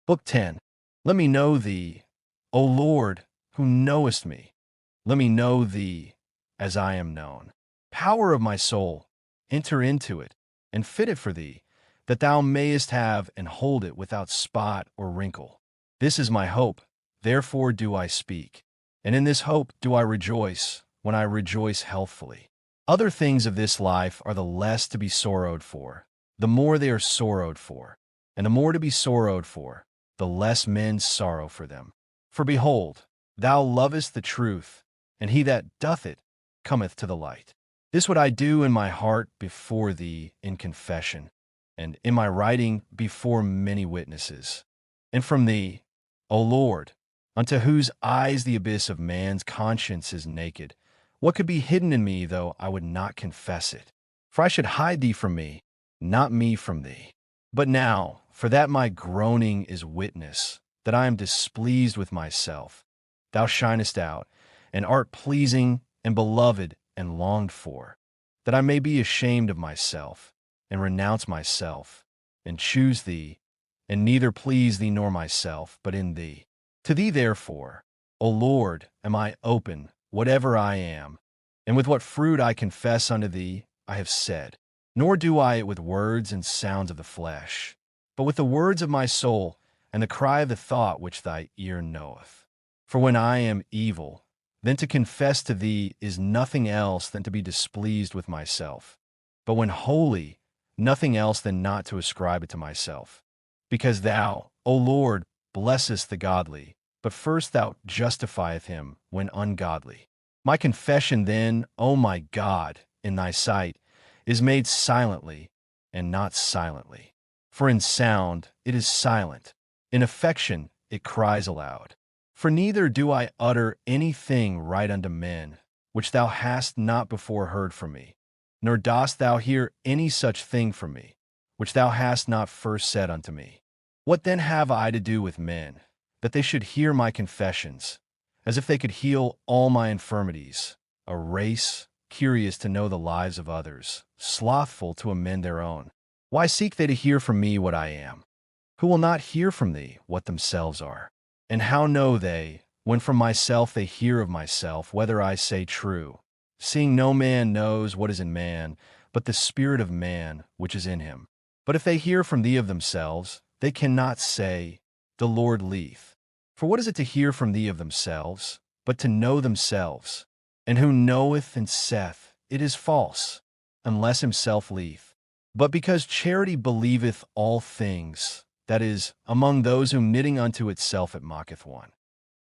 Book 10. Let me know thee, O Lord, who knowest me. Let me know thee, as I am known. Power of my soul, enter into it, and fit it for thee, that thou mayest have and hold it without spot or wrinkle. This is my hope, therefore do I speak. And in this hope do I rejoice, when I rejoice healthfully. Other things of this life are the less to be sorrowed for, the more they are sorrowed for, and the more to be sorrowed for, the less men sorrow for them. For behold, thou lovest the truth, and he that doth it cometh to the light. This would I do in my heart before thee in confession, and in my writing before many witnesses. And from thee, O Lord, unto whose eyes the abyss of man's conscience is naked, what could be hidden in me, though I would not confess it? For I should hide thee from me, not me from thee. But now, for that my groaning is witness, that I am displeased with myself, thou shinest out, and art pleasing and beloved and longed for, that I may be ashamed of myself, and renounce myself, and choose thee, and neither please thee nor myself, but in thee. To thee, therefore, O Lord, am I open, whatever I am, and with what fruit I confess unto thee, I have said. Nor do I it with words and sounds of the flesh, but with the words of my soul, and the cry of the thought which thy ear knoweth. For when I am evil, then to confess to thee is nothing else than to be displeased with myself. But when holy, nothing else than not to ascribe it to myself. Because thou, O Lord, blessest the godly, but first thou justifieth him when ungodly. My confession then, O my God, in thy sight, is made silently, and not silently. For in sound it is silent, in affection it cries aloud. For neither do I utter anything right unto men, which thou hast not before heard from me, nor dost thou hear any such thing from me, which thou hast not first said unto me. What then have I to do with men, that they should hear my confessions, as if they could heal all my infirmities, a race curious to know the lives of others, slothful to amend their own? Why seek they to hear from me what I am, who will not hear from thee what themselves are? And how know they, when from myself they hear of myself, whether I say true, seeing no man knows what is in man, but the spirit of man which is in him? But if they hear from thee of themselves, they cannot say, The Lord leeth. For what is it to hear from thee of themselves, but to know themselves? And who knoweth and saith, It is false, unless himself leeth. But because charity believeth all things, that is, among those whom knitting unto itself it mocketh one,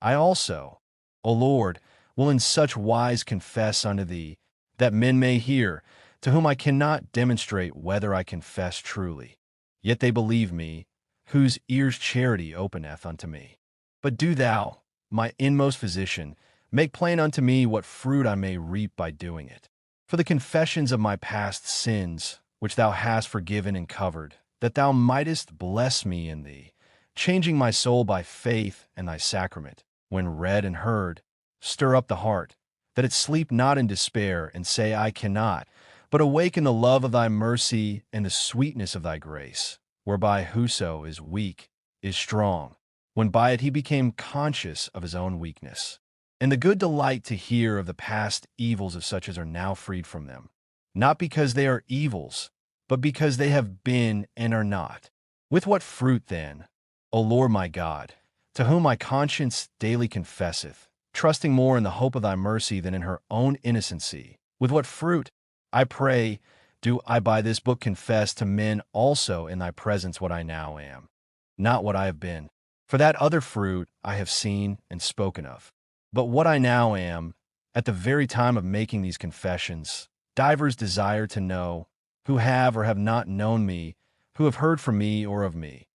I also, O Lord, will in such wise confess unto thee, that men may hear, to whom I cannot demonstrate whether I confess truly. Yet they believe me, whose ears charity openeth unto me. But do thou, my inmost physician, make plain unto me what fruit I may reap by doing it. For the confessions of my past sins, which thou hast forgiven and covered, that thou mightest bless me in thee, changing my soul by faith and thy sacrament, when read and heard, stir up the heart, that it sleep not in despair, and say, I cannot, but awake in the love of thy mercy and the sweetness of thy grace, whereby whoso is weak is strong, when by it he became conscious of his own weakness. And the good delight to hear of the past evils of such as are now freed from them, not because they are evils, but because they have been and are not. With what fruit then, O Lord my God, to whom my conscience daily confesseth, trusting more in the hope of thy mercy than in her own innocency, with what fruit, I pray, do I by this book confess to men also in thy presence what I now am, not what I have been? For that other fruit I have seen and spoken of. But what I now am, at the very time of making these confessions, divers desire to know, who have or have not known me, who have heard from me or of me.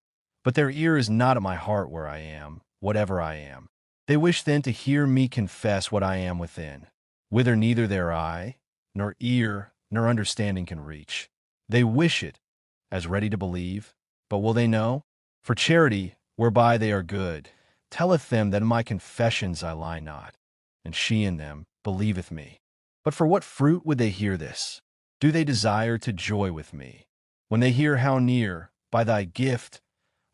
But their ear is not at my heart where I am, whatever I am. They wish then to hear me confess what I am within, whither neither their eye, nor ear, nor understanding can reach. They wish it, as ready to believe, but will they know? For charity, whereby they are good, telleth them that in my confessions I lie not, and she in them believeth me. But for what fruit would they hear this? Do they desire to joy with me, when they hear how near, by thy gift,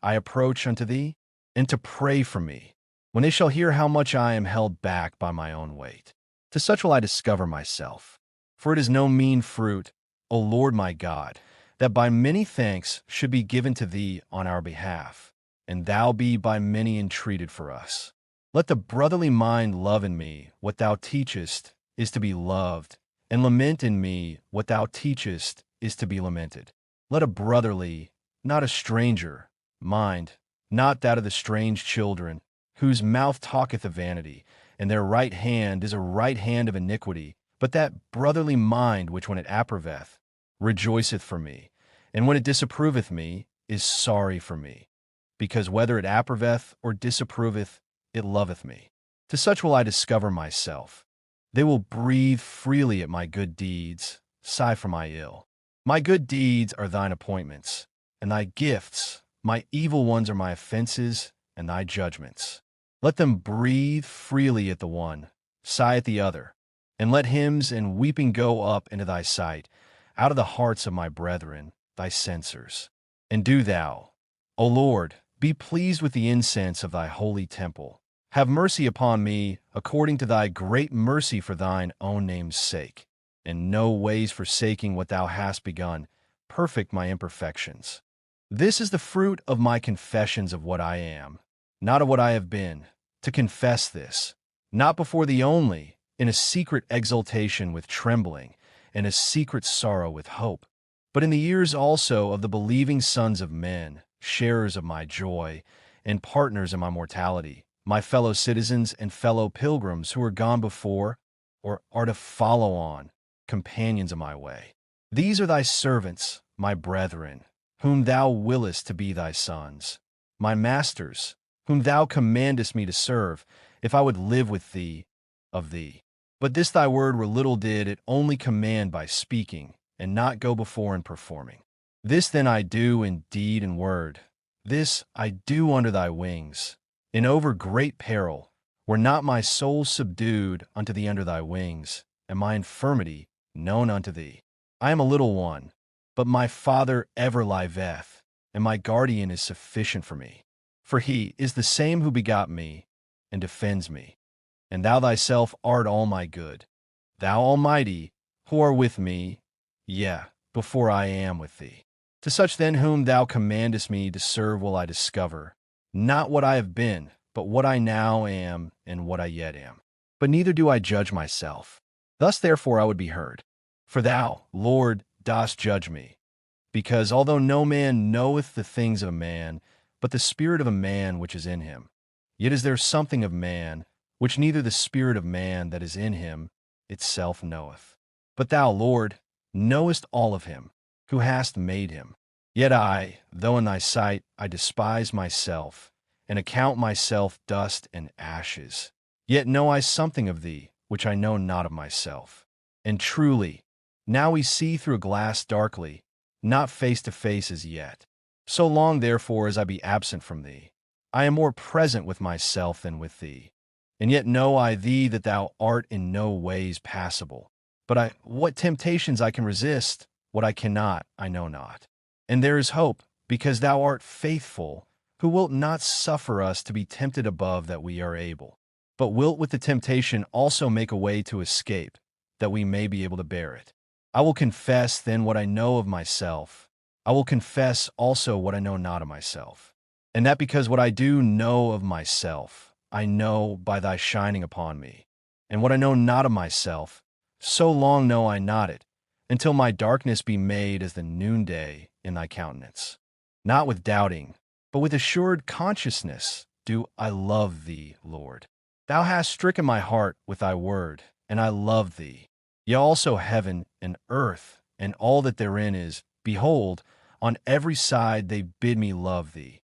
I approach unto thee? and to pray for me, when they shall hear how much I am held back by my own weight. To such will I discover myself. For it is no mean fruit, O Lord my God, that by many thanks should be given to thee on our behalf, and thou be by many entreated for us. Let the brotherly mind love in me what thou teachest is to be loved, and lament in me what thou teachest is to be lamented. Let a brotherly, not a stranger, mind, not that of the strange children, whose mouth talketh of vanity, and their right hand is a right hand of iniquity, but that brotherly mind which when it approveth, rejoiceth for me, and when it disapproveth me, is sorry for me, because whether it approveth or disapproveth, it loveth me. To such will I discover myself. They will breathe freely at my good deeds, sigh for my ill. My good deeds are thine appointments, and thy gifts, my evil ones are my offenses, and thy judgments. Let them breathe freely at the one, sigh at the other, and let hymns and weeping go up into thy sight, out of the hearts of my brethren, thy censors. And do thou, O Lord, be pleased with the incense of thy holy temple. Have mercy upon me according to thy great mercy for thine own name's sake. In no ways forsaking what thou hast begun, perfect my imperfections. This is the fruit of my confessions of what I am, not of what I have been, to confess this, not before thee only, in a secret exultation with trembling, and a secret sorrow with hope, but in the ears also of the believing sons of men, sharers of my joy, and partners in my mortality, my fellow citizens and fellow pilgrims who are gone before, or are to follow on, companions of my way. These are thy servants, my brethren, whom thou willest to be thy sons, my masters, whom thou commandest me to serve, if I would live with thee, of thee. But this thy word were little did it only command by speaking, and not go before in performing. This then I do in deed and word, this I do under thy wings, in over great peril, were not my soul subdued unto thee under thy wings, and my infirmity known unto thee. I am a little one, but my Father ever liveth, and my guardian is sufficient for me. For he is the same who begot me, and defends me. And thou thyself art all my good, thou Almighty, who art with me, yea, before I am with thee. To such then whom thou commandest me to serve will I discover, not what I have been, but what I now am and what I yet am. But neither do I judge myself. Thus therefore I would be heard. For thou, Lord, dost judge me. Because although no man knoweth the things of a man, but the spirit of a man which is in him, yet is there something of man, which neither the spirit of man that is in him itself knoweth. But thou, Lord, knowest all of him, who hast made him. Yet I, though in thy sight I despise myself, and account myself dust and ashes, yet know I something of thee, which I know not of myself. And truly, now we see through a glass darkly, not face to face as yet. So long therefore as I be absent from thee, I am more present with myself than with thee. And yet know I thee that thou art in no ways passible. But what temptations I can resist, what I cannot, I know not. And there is hope, because thou art faithful, who wilt not suffer us to be tempted above that we are able, but wilt with the temptation also make a way to escape, that we may be able to bear it. I will confess then what I know of myself. I will confess also what I know not of myself. And that because what I do know of myself, I know by thy shining upon me. And what I know not of myself, so long know I not it, until my darkness be made as the noonday in thy countenance. Not with doubting, but with assured consciousness do I love thee, Lord. Thou hast stricken my heart with thy word, and I love thee. Yea, also heaven and earth, and all that therein is, behold, on every side they bid me love thee,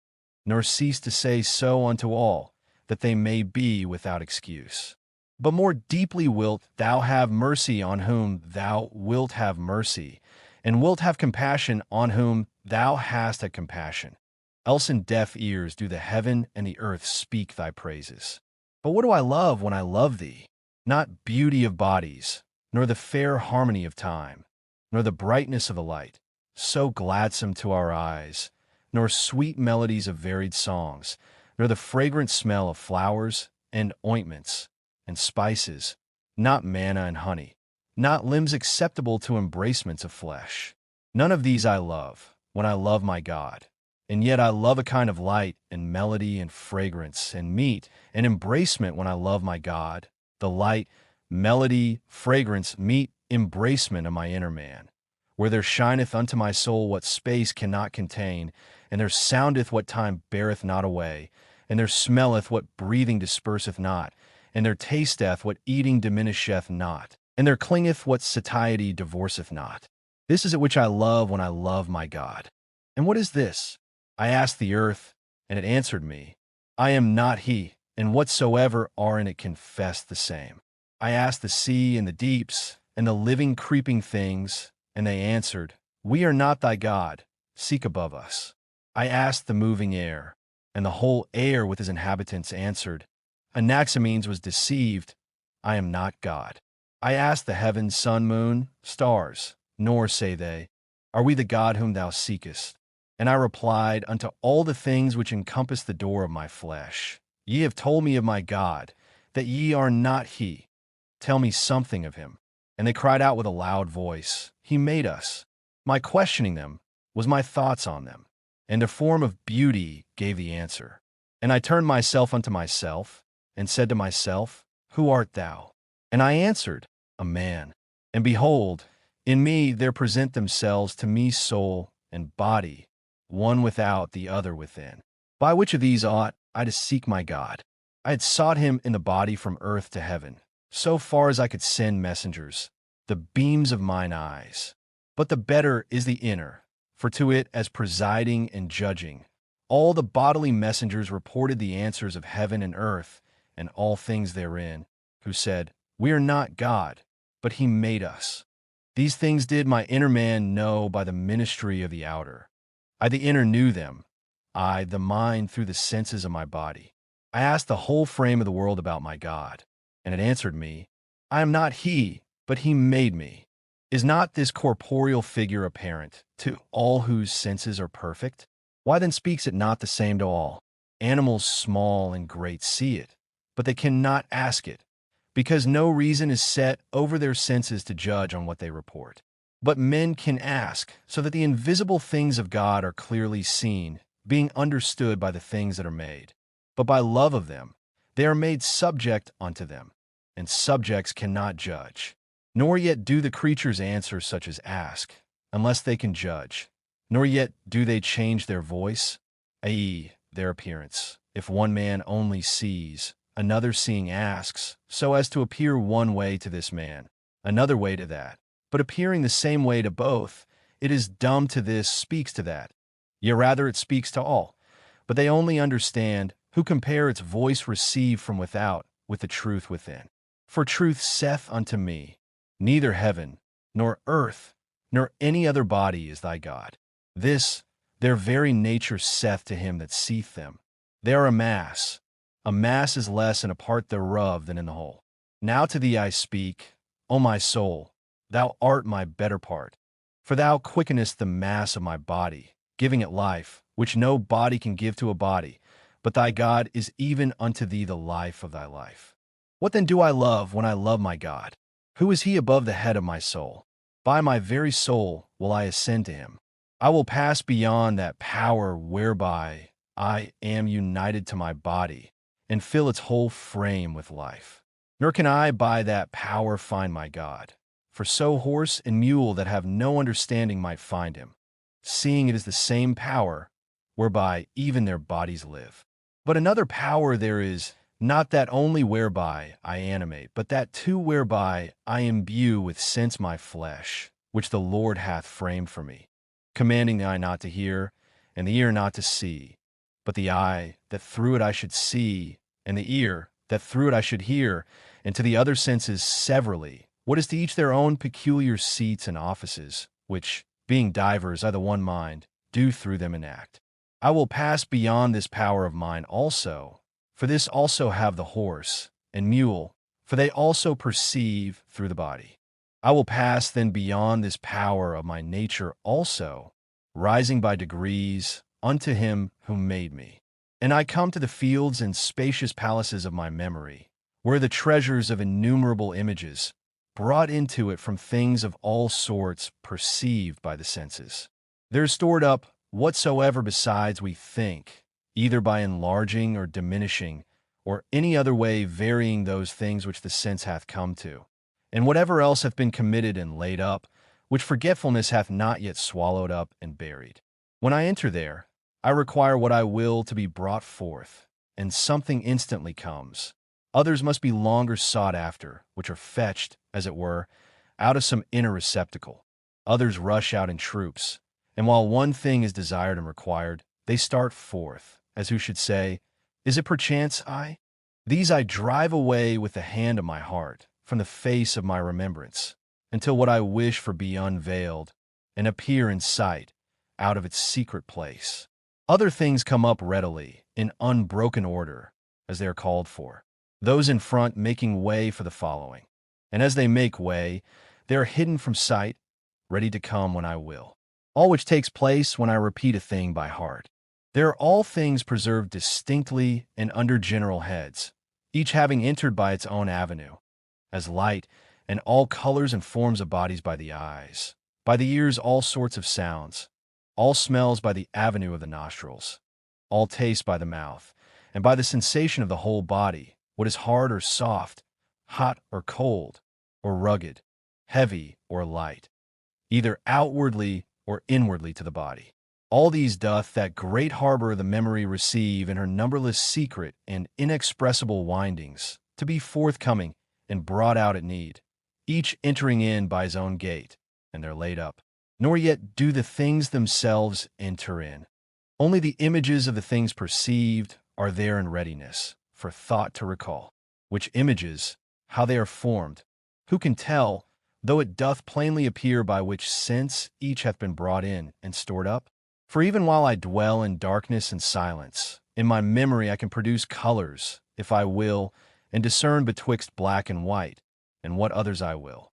nor cease to say so unto all, that they may be without excuse. But more deeply wilt thou have mercy on whom thou wilt have mercy, and wilt have compassion on whom thou hast had compassion. Else in deaf ears do the heaven and the earth speak thy praises. But what do I love when I love thee? Not beauty of bodies, nor the fair harmony of time, nor the brightness of the light, so gladsome to our eyes, nor sweet melodies of varied songs, nor the fragrant smell of flowers and ointments and spices, not manna and honey, not limbs acceptable to embracements of flesh. None of these I love, when I love my God. And yet I love a kind of light and melody and fragrance and meat and embracement when I love my God, the light, melody, fragrance, meat, embracement of my inner man, where there shineth unto my soul what space cannot contain, and there soundeth what time beareth not away, and there smelleth what breathing disperseth not, and there tasteth what eating diminisheth not, and there clingeth what satiety divorceth not. This is it which I love when I love my God. And what is this? I asked the earth, and it answered me, I am not he, and whatsoever are in it confess the same. I asked the sea and the deeps, and the living creeping things, and they answered, We are not thy God, seek above us. I asked the moving air, and the whole air with his inhabitants answered, Anaximenes was deceived, I am not God. I asked the heavens, sun, moon, stars, nor say they, Are we the God whom thou seekest? And I replied, Unto all the things which encompass the door of my flesh. Ye have told me of my God, that ye are not he. Tell me something of him. And they cried out with a loud voice, He made us. My questioning them was my thoughts on them, and a form of beauty gave the answer. And I turned myself unto myself, and said to myself, Who art thou? And I answered, A man. And behold, in me there present themselves to me soul and body, one without, the other within. By which of these ought I to seek my God? I had sought him in the body from earth to heaven, so far as I could send messengers, the beams of mine eyes. But the better is the inner, for to it, as presiding and judging, all the bodily messengers reported the answers of heaven and earth, and all things therein, who said, We are not God, but he made us. These things did my inner man know by the ministry of the outer. I the inner knew them, I the mind through the senses of my body. I asked the whole frame of the world about my God, and it answered me, I am not he, but he made me. Is not this corporeal figure apparent to all whose senses are perfect? Why then speaks it not the same to all? Animals small and great see it, but they cannot ask it, because no reason is set over their senses to judge on what they report. But men can ask, so that the invisible things of God are clearly seen, being understood by the things that are made. But by love of them, they are made subject unto them, and subjects cannot judge. Nor yet do the creatures answer such as ask, unless they can judge. Nor yet do they change their voice, i.e., their appearance. If one man only sees, another seeing asks, so as to appear one way to this man, another way to that. But appearing the same way to both, it is dumb to this, speaks to that. Yea, rather it speaks to all. But they only understand who compare its voice received from without with the truth within. For truth saith unto me, Neither heaven, nor earth, nor any other body is thy God. This, their very nature saith to him that seeth them. They are a mass. A mass is less in a part thereof than in the whole. Now to thee I speak, O my soul, thou art my better part. For thou quickenest the mass of my body, giving it life, which no body can give to a body, but thy God is even unto thee the life of thy life. What then do I love when I love my God? Who is he above the head of my soul? By my very soul will I ascend to him. I will pass beyond that power whereby I am united to my body, and fill its whole frame with life. Nor can I by that power find my God. For so horse and mule that have no understanding might find him, seeing it is the same power whereby even their bodies live. But another power there is, not that only whereby I animate, but that too whereby I imbue with sense my flesh, which the Lord hath framed for me, commanding the eye not to hear, and the ear not to see, but the eye, that through it I should see, and the ear, that through it I should hear, and to the other senses severally, what is to each their own peculiar seats and offices, which, being divers, I the one mind, do through them enact. I will pass beyond this power of mine also, for this also have the horse and mule, for they also perceive through the body. I will pass then beyond this power of my nature also, rising by degrees unto him who made me. And I come to the fields and spacious palaces of my memory, where the treasures of innumerable images, brought into it from things of all sorts perceived by the senses. There is stored up whatsoever besides we think, either by enlarging or diminishing, or any other way varying those things which the sense hath come to, and whatever else hath been committed and laid up, which forgetfulness hath not yet swallowed up and buried. When I enter there, I require what I will to be brought forth, and something instantly comes. Others must be longer sought after, which are fetched, as it were, out of some inner receptacle. Others rush out in troops, and while one thing is desired and required, they start forth, as who should say, "Is it perchance I?" These I drive away with the hand of my heart, from the face of my remembrance, until what I wish for be unveiled, and appear in sight, out of its secret place. Other things come up readily, in unbroken order, as they are called for, those in front making way for the following. And as they make way, they are hidden from sight, ready to come when I will. All which takes place when I repeat a thing by heart. There are all things preserved distinctly and under general heads, each having entered by its own avenue, as light, and all colors and forms of bodies by the eyes, by the ears all sorts of sounds, all smells by the avenue of the nostrils, all tastes by the mouth, and by the sensation of the whole body, what is hard or soft, hot or cold, or rugged, heavy or light, either outwardly or inwardly to the body. All these doth that great harbor of the memory receive in her numberless secret and inexpressible windings, to be forthcoming and brought out at need, each entering in by his own gate, and they're laid up. Nor yet do the things themselves enter in. Only the images of the things perceived are there in readiness, for thought to recall. Which images, how they are formed, who can tell, though it doth plainly appear by which sense each hath been brought in and stored up? For even while I dwell in darkness and silence, in my memory I can produce colors, if I will, and discern betwixt black and white, and what others I will.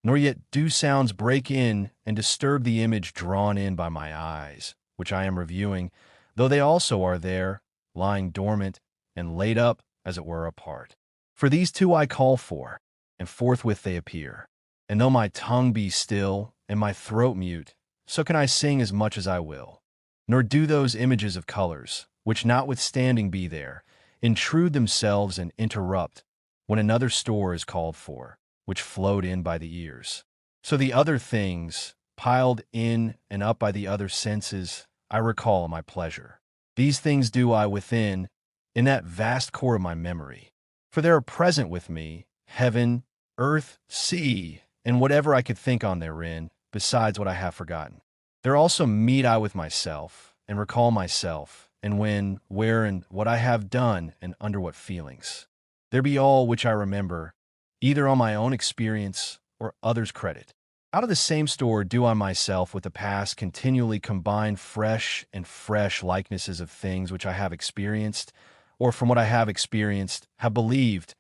Nor yet do sounds break in and disturb the image drawn in by my eyes, which I am reviewing, though they also are there, lying dormant, and laid up, as it were, apart. For these two I call for, and forthwith they appear. And though my tongue be still, and my throat mute, so can I sing as much as I will. Nor do those images of colors, which notwithstanding be there, intrude themselves and interrupt, when another store is called for, which flowed in by the ears. So the other things, piled in and up by the other senses, I recall in my pleasure. These things do I within, in that vast core of my memory. For there are present with me, heaven, earth, sea, and whatever I could think on therein, besides what I have forgotten. There also meet I with myself, and recall myself, and when, where, and what I have done, and under what feelings. There be all which I remember, either on my own experience or others' credit. Out of the same store do I myself with the past continually combine fresh and fresh likenesses of things which I have experienced, or from what I have experienced, have believed,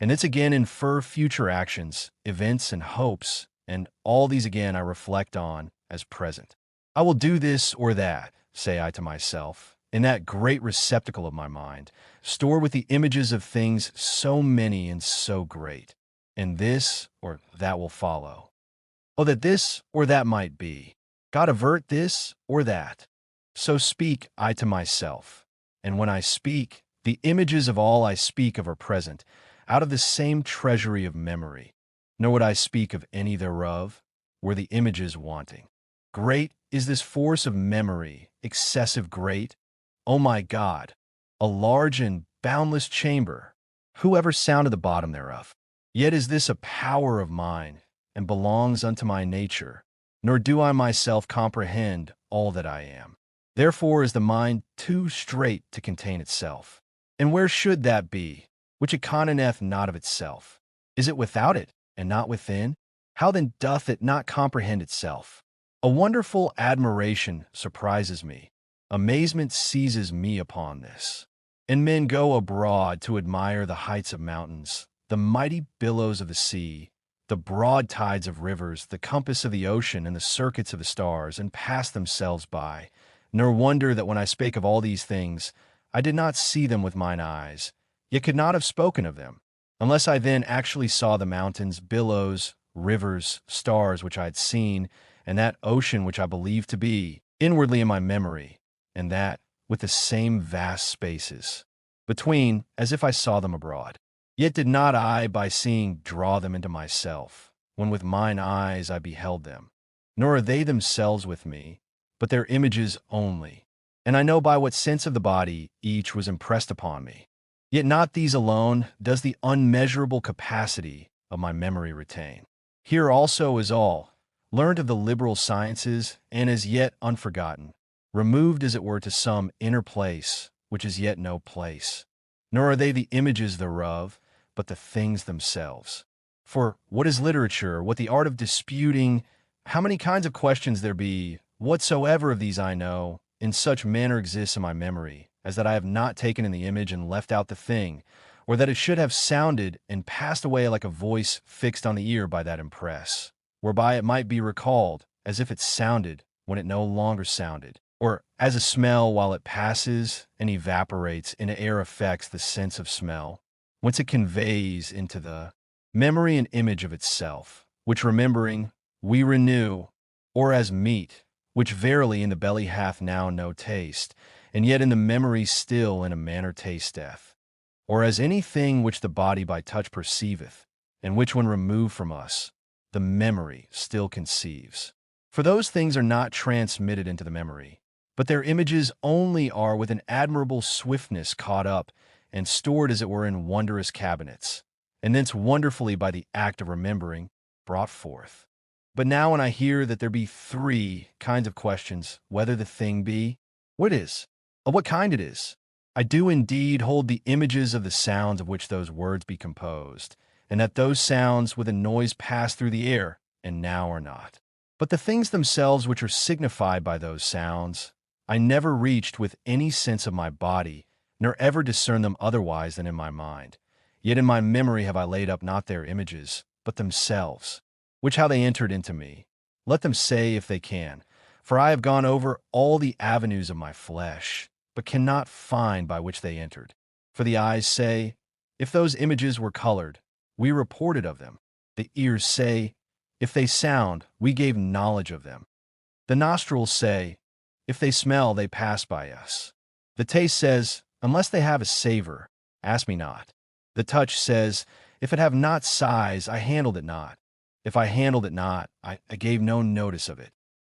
and thence again infer future actions, events, and hopes, and all these again I reflect on as present. I will do this or that, say I to myself, in that great receptacle of my mind, stored with the images of things so many and so great. And this or that will follow. Oh, that this or that might be. God avert this or that. So speak I to myself. And when I speak, the images of all I speak of are present, out of the same treasury of memory. Nor would I speak of any thereof, were the images wanting. Great is this force of memory, excessive great. O my God, a large and boundless chamber, who ever sounded the bottom thereof? Yet is this a power of mine, and belongs unto my nature, nor do I myself comprehend all that I am. Therefore is the mind too strait to contain itself. And where should that be, which it containeth not of itself? Is it without it, and not within? How then doth it not comprehend itself? A wonderful admiration surprises me. Amazement seizes me upon this. And men go abroad to admire the heights of mountains, the mighty billows of the sea, the broad tides of rivers, the compass of the ocean, and the circuits of the stars, and pass themselves by, nor wonder that when I spake of all these things, I did not see them with mine eyes, yet could not have spoken of them, unless I then actually saw the mountains, billows, rivers, stars which I had seen, and that ocean which I believed to be, inwardly in my memory, and that, with the same vast spaces between, as if I saw them abroad. Yet did not I, by seeing, draw them into myself, when with mine eyes I beheld them. Nor are they themselves with me, but their images only. And I know by what sense of the body each was impressed upon me. Yet not these alone does the unmeasurable capacity of my memory retain. Here also is all, learned of the liberal sciences, and as yet unforgotten, removed as it were to some inner place, which is yet no place. Nor are they the images thereof, but the things themselves. For what is literature, what the art of disputing, how many kinds of questions there be, whatsoever of these I know, in such manner exists in my memory, as that I have not taken in the image and left out the thing, or that it should have sounded and passed away like a voice fixed on the ear by that impress, whereby it might be recalled, as if it sounded when it no longer sounded, or as a smell while it passes and evaporates into air affects the sense of smell, whence it conveys into the memory and image of itself, which remembering we renew, or as meat, which verily in the belly hath now no taste, and yet in the memory still in a manner tasteth, or as any thing which the body by touch perceiveth, and which when removed from us, the memory still conceives. For those things are not transmitted into the memory, but their images only are with an admirable swiftness caught up and stored as it were in wondrous cabinets, and thence wonderfully by the act of remembering brought forth. But now when I hear that there be 3 kinds of questions, whether the thing be, what is, of what kind it is, I do indeed hold the images of the sounds of which those words be composed, and that those sounds with a noise pass through the air, and now are not. But the things themselves which are signified by those sounds, I never reached with any sense of my body, nor ever discern them otherwise than in my mind. Yet in my memory have I laid up not their images, but themselves, which how they entered into me. Let them say if they can, for I have gone over all the avenues of my flesh, but cannot find by which they entered. For the eyes say, if those images were colored, we reported of them. The ears say, if they sound, we gave knowledge of them. The nostrils say, if they smell, they pass by us. The taste says, unless they have a savor, ask me not. The touch says, if it have not size, I handled it not. If I handled it not, I gave no notice of it.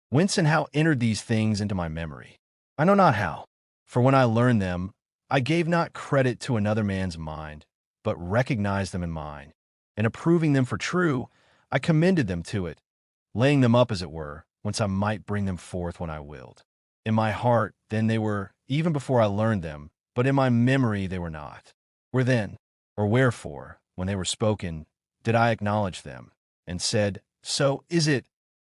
Whence and how entered these things into my memory? I know not how, for when I learned them, I gave not credit to another man's mind, but recognized them in mine, and approving them for true, I commended them to it, laying them up as it were, whence I might bring them forth when I willed. In my heart then they were, even before I learned them, but in my memory they were not. Where then, or wherefore, when they were spoken, did I acknowledge them, and said, so is it,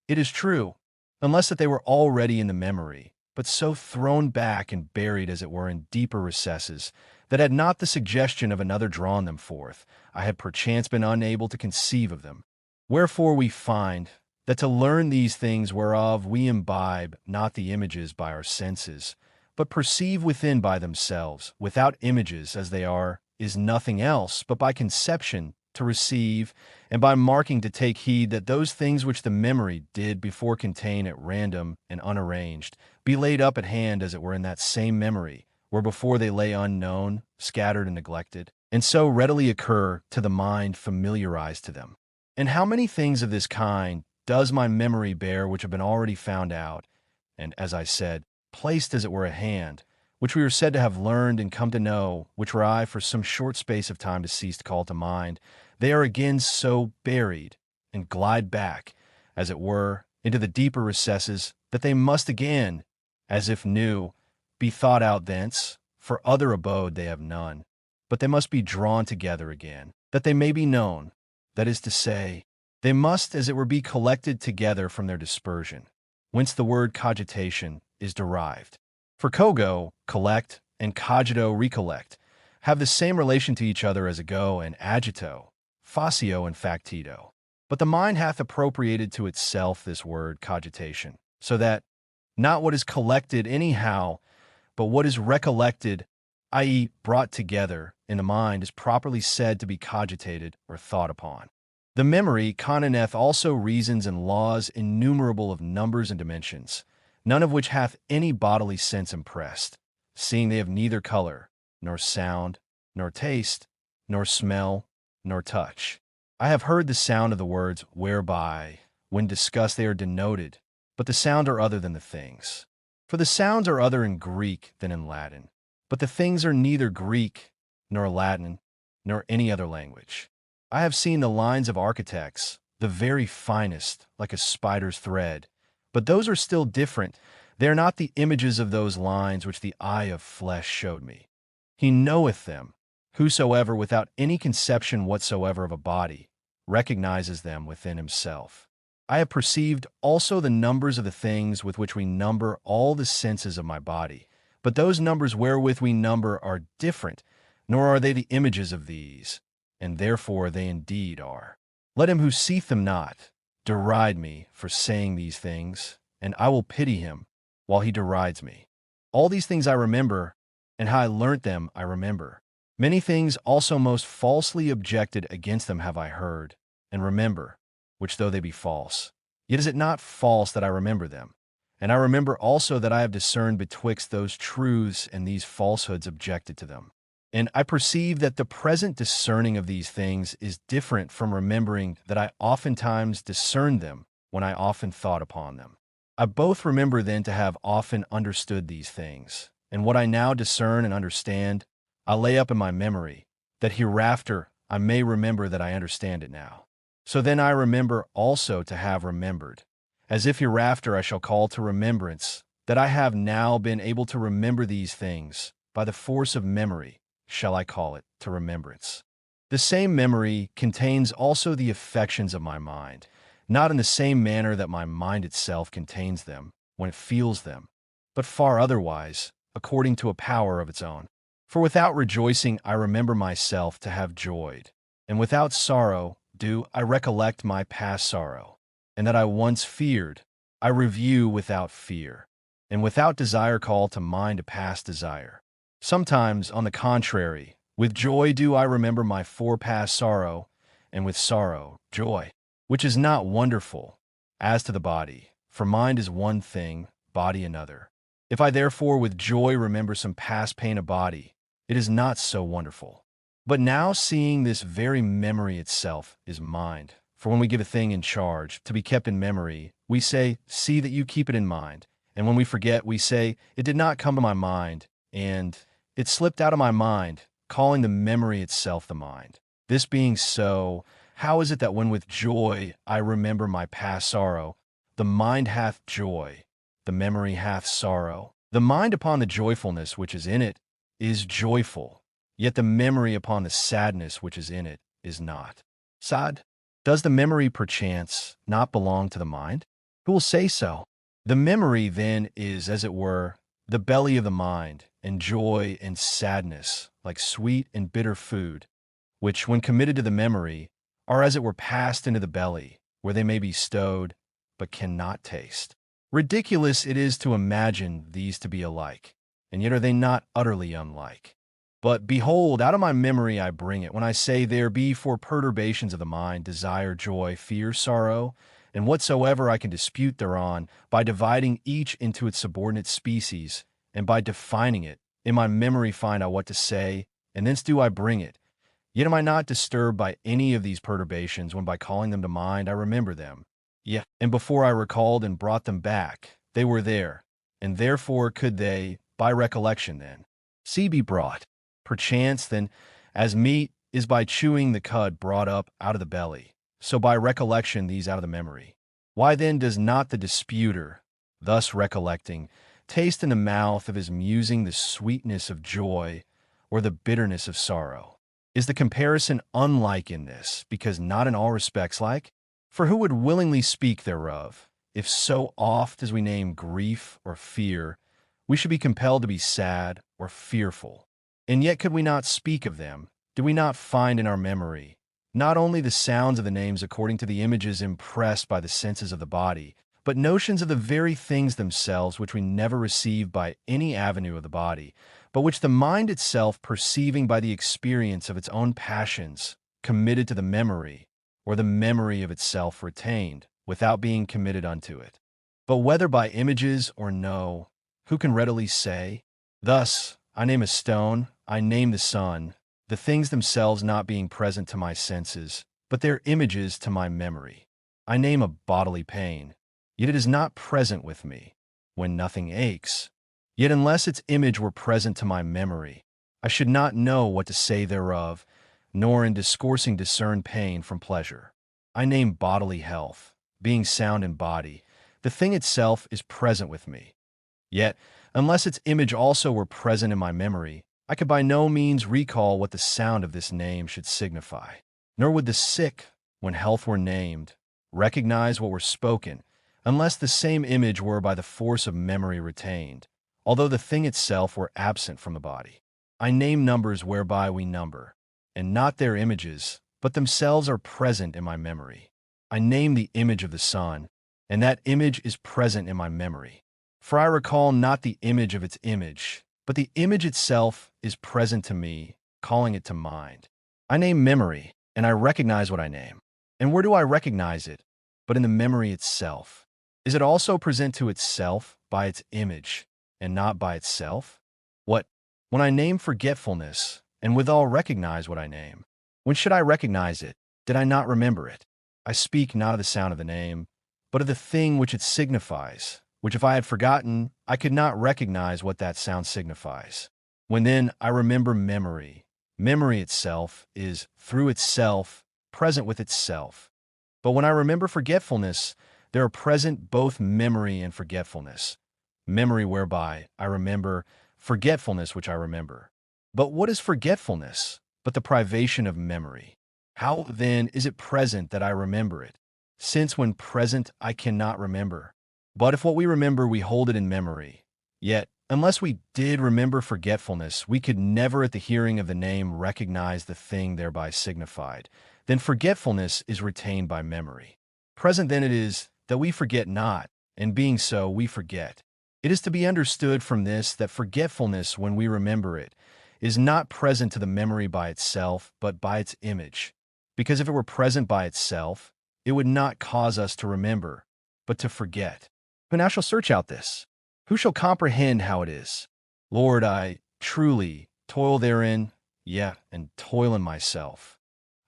it is true, unless that they were already in the memory, but so thrown back and buried as it were in deeper recesses, that had not the suggestion of another drawn them forth, I had perchance been unable to conceive of them. Wherefore we find that to learn these things whereof we imbibe not the images by our senses, but perceive within by themselves, without images as they are, is nothing else but by conception to receive, and by marking to take heed that those things which the memory did before contain at random and unarranged, be laid up at hand as it were in that same memory, where before they lay unknown, scattered and neglected, and so readily occur to the mind familiarized to them. And how many things of this kind does my memory bear which have been already found out, and, as I said, placed as it were at hand, which we were said to have learned and come to know, which were I for some short space of time deceased call to mind, they are again so buried, and glide back, as it were, into the deeper recesses, that they must again, as if new, be thought out thence, for other abode they have none, but they must be drawn together again, that they may be known, that is to say, they must as it were be collected together from their dispersion, whence the word cogitation is derived. For cogo, collect, and cogito, recollect, have the same relation to each other as ago and agito, facio and factito. But the mind hath appropriated to itself this word cogitation, so that, not what is collected anyhow, but what is recollected i.e., brought together in the mind, is properly said to be cogitated or thought upon. The memory containeth also reasons and laws innumerable of numbers and dimensions, none of which hath any bodily sense impressed, seeing they have neither color, nor sound, nor taste, nor smell, nor touch. I have heard the sound of the words whereby, when discussed, they are denoted, but the sound are other than the things. For the sounds are other in Greek than in Latin, but the things are neither Greek, nor Latin, nor any other language. I have seen the lines of architects, the very finest, like a spider's thread, but those are still different. They are not the images of those lines which the eye of flesh showed me. He knoweth them, whosoever, without any conception whatsoever of a body, recognizes them within himself. I have perceived also the numbers of the things with which we number all the senses of my body, but those numbers wherewith we number are different, nor are they the images of these, and therefore they indeed are. Let him who seeth them not deride me for saying these things, and I will pity him while he derides me. All these things I remember, and how I learnt them I remember. Many things also most falsely objected against them have I heard, and remember, which though they be false, yet is it not false that I remember them. And I remember also that I have discerned betwixt those truths and these falsehoods objected to them. And I perceive that the present discerning of these things is different from remembering that I oftentimes discerned them when I often thought upon them. I both remember then to have often understood these things, and what I now discern and understand, I lay up in my memory, that hereafter I may remember that I understand it now. So then I remember also to have remembered, as if hereafter I shall call to remembrance, that I have now been able to remember these things, by the force of memory, shall I call it, to remembrance. The same memory contains also the affections of my mind, not in the same manner that my mind itself contains them, when it feels them, but far otherwise, according to a power of its own. For without rejoicing I remember myself to have joyed, and without sorrow do I recollect my past sorrow, and that I once feared, I review without fear, and without desire call to mind a past desire. Sometimes, on the contrary, with joy do I remember my forepast sorrow, and with sorrow, joy, which is not wonderful, as to the body, for mind is one thing, body another. If I therefore with joy remember some past pain of body, it is not so wonderful. But now seeing this very memory itself is mind, for when we give a thing in charge, to be kept in memory, we say, see that you keep it in mind, and when we forget, we say, it did not come to my mind, and it slipped out of my mind, calling the memory itself the mind. This being so, how is it that when with joy I remember my past sorrow, the mind hath joy, the memory hath sorrow? The mind upon the joyfulness which is in it is joyful, yet the memory upon the sadness which is in it is not. Sad? Does the memory perchance not belong to the mind? Who will say so? The memory then is, as it were, the belly of the mind, and joy and sadness, like sweet and bitter food, which, when committed to the memory, are as it were passed into the belly, where they may be stowed, but cannot taste. Ridiculous it is to imagine these to be alike, and yet are they not utterly unlike. But behold, out of my memory I bring it, when I say there be four perturbations of the mind, desire, joy, fear, sorrow, and whatsoever I can dispute thereon, by dividing each into its subordinate species, and by defining it, in my memory find I what to say, and thence do I bring it. Yet am I not disturbed by any of these perturbations, when by calling them to mind I remember them. Yet, and before I recalled and brought them back, they were there, and therefore could they, by recollection then, be brought. Perchance then, as meat is by chewing the cud brought up out of the belly, so by recollection these out of the memory. Why then does not the disputer, thus recollecting, taste in the mouth of his musing the sweetness of joy or the bitterness of sorrow? Is the comparison unlike in this, because not in all respects like? For who would willingly speak thereof, if so oft as we name grief or fear, we should be compelled to be sad or fearful? And yet could we not speak of them, do we not find in our memory not only the sounds of the names according to the images impressed by the senses of the body, but notions of the very things themselves which we never receive by any avenue of the body, but which the mind itself perceiving by the experience of its own passions, committed to the memory, or the memory of itself retained, without being committed unto it. But whether by images or no, who can readily say? Thus, I name a stone, I name the sun, the things themselves not being present to my senses, but their images to my memory. I name a bodily pain, yet it is not present with me, when nothing aches. Yet unless its image were present to my memory, I should not know what to say thereof, nor in discoursing discern pain from pleasure. I name bodily health, being sound in body, the thing itself is present with me. Yet, unless its image also were present in my memory, I could by no means recall what the sound of this name should signify. Nor would the sick, when health were named, recognize what were spoken, unless the same image were by the force of memory retained, although the thing itself were absent from the body. I name numbers whereby we number, and not their images, but themselves are present in my memory. I name the image of the sun, and that image is present in my memory. For I recall not the image of its image, but the image itself is present to me, calling it to mind. I name memory, and I recognize what I name. And where do I recognize it, but in the memory itself? Is it also present to itself by its image, and not by itself? What, when I name forgetfulness, and withal recognize what I name? When should I recognize it? Did I not remember it? I speak not of the sound of the name, but of the thing which it signifies, which if I had forgotten, I could not recognize what that sound signifies. When then I remember memory, memory itself is, through itself, present with itself. But when I remember forgetfulness, there are present both memory and forgetfulness. Memory whereby I remember, forgetfulness which I remember. But what is forgetfulness but the privation of memory? How, then, is it present that I remember it, since when present I cannot remember? But if what we remember we hold it in memory, yet, unless we did remember forgetfulness, we could never at the hearing of the name recognize the thing thereby signified. Then forgetfulness is retained by memory. Present then it is that we forget not, and being so, we forget. It is to be understood from this that forgetfulness, when we remember it, is not present to the memory by itself, but by its image. Because if it were present by itself, it would not cause us to remember, but to forget. Who now shall search out this? Who shall comprehend how it is? Lord, I truly toil therein, yea, and toil in myself.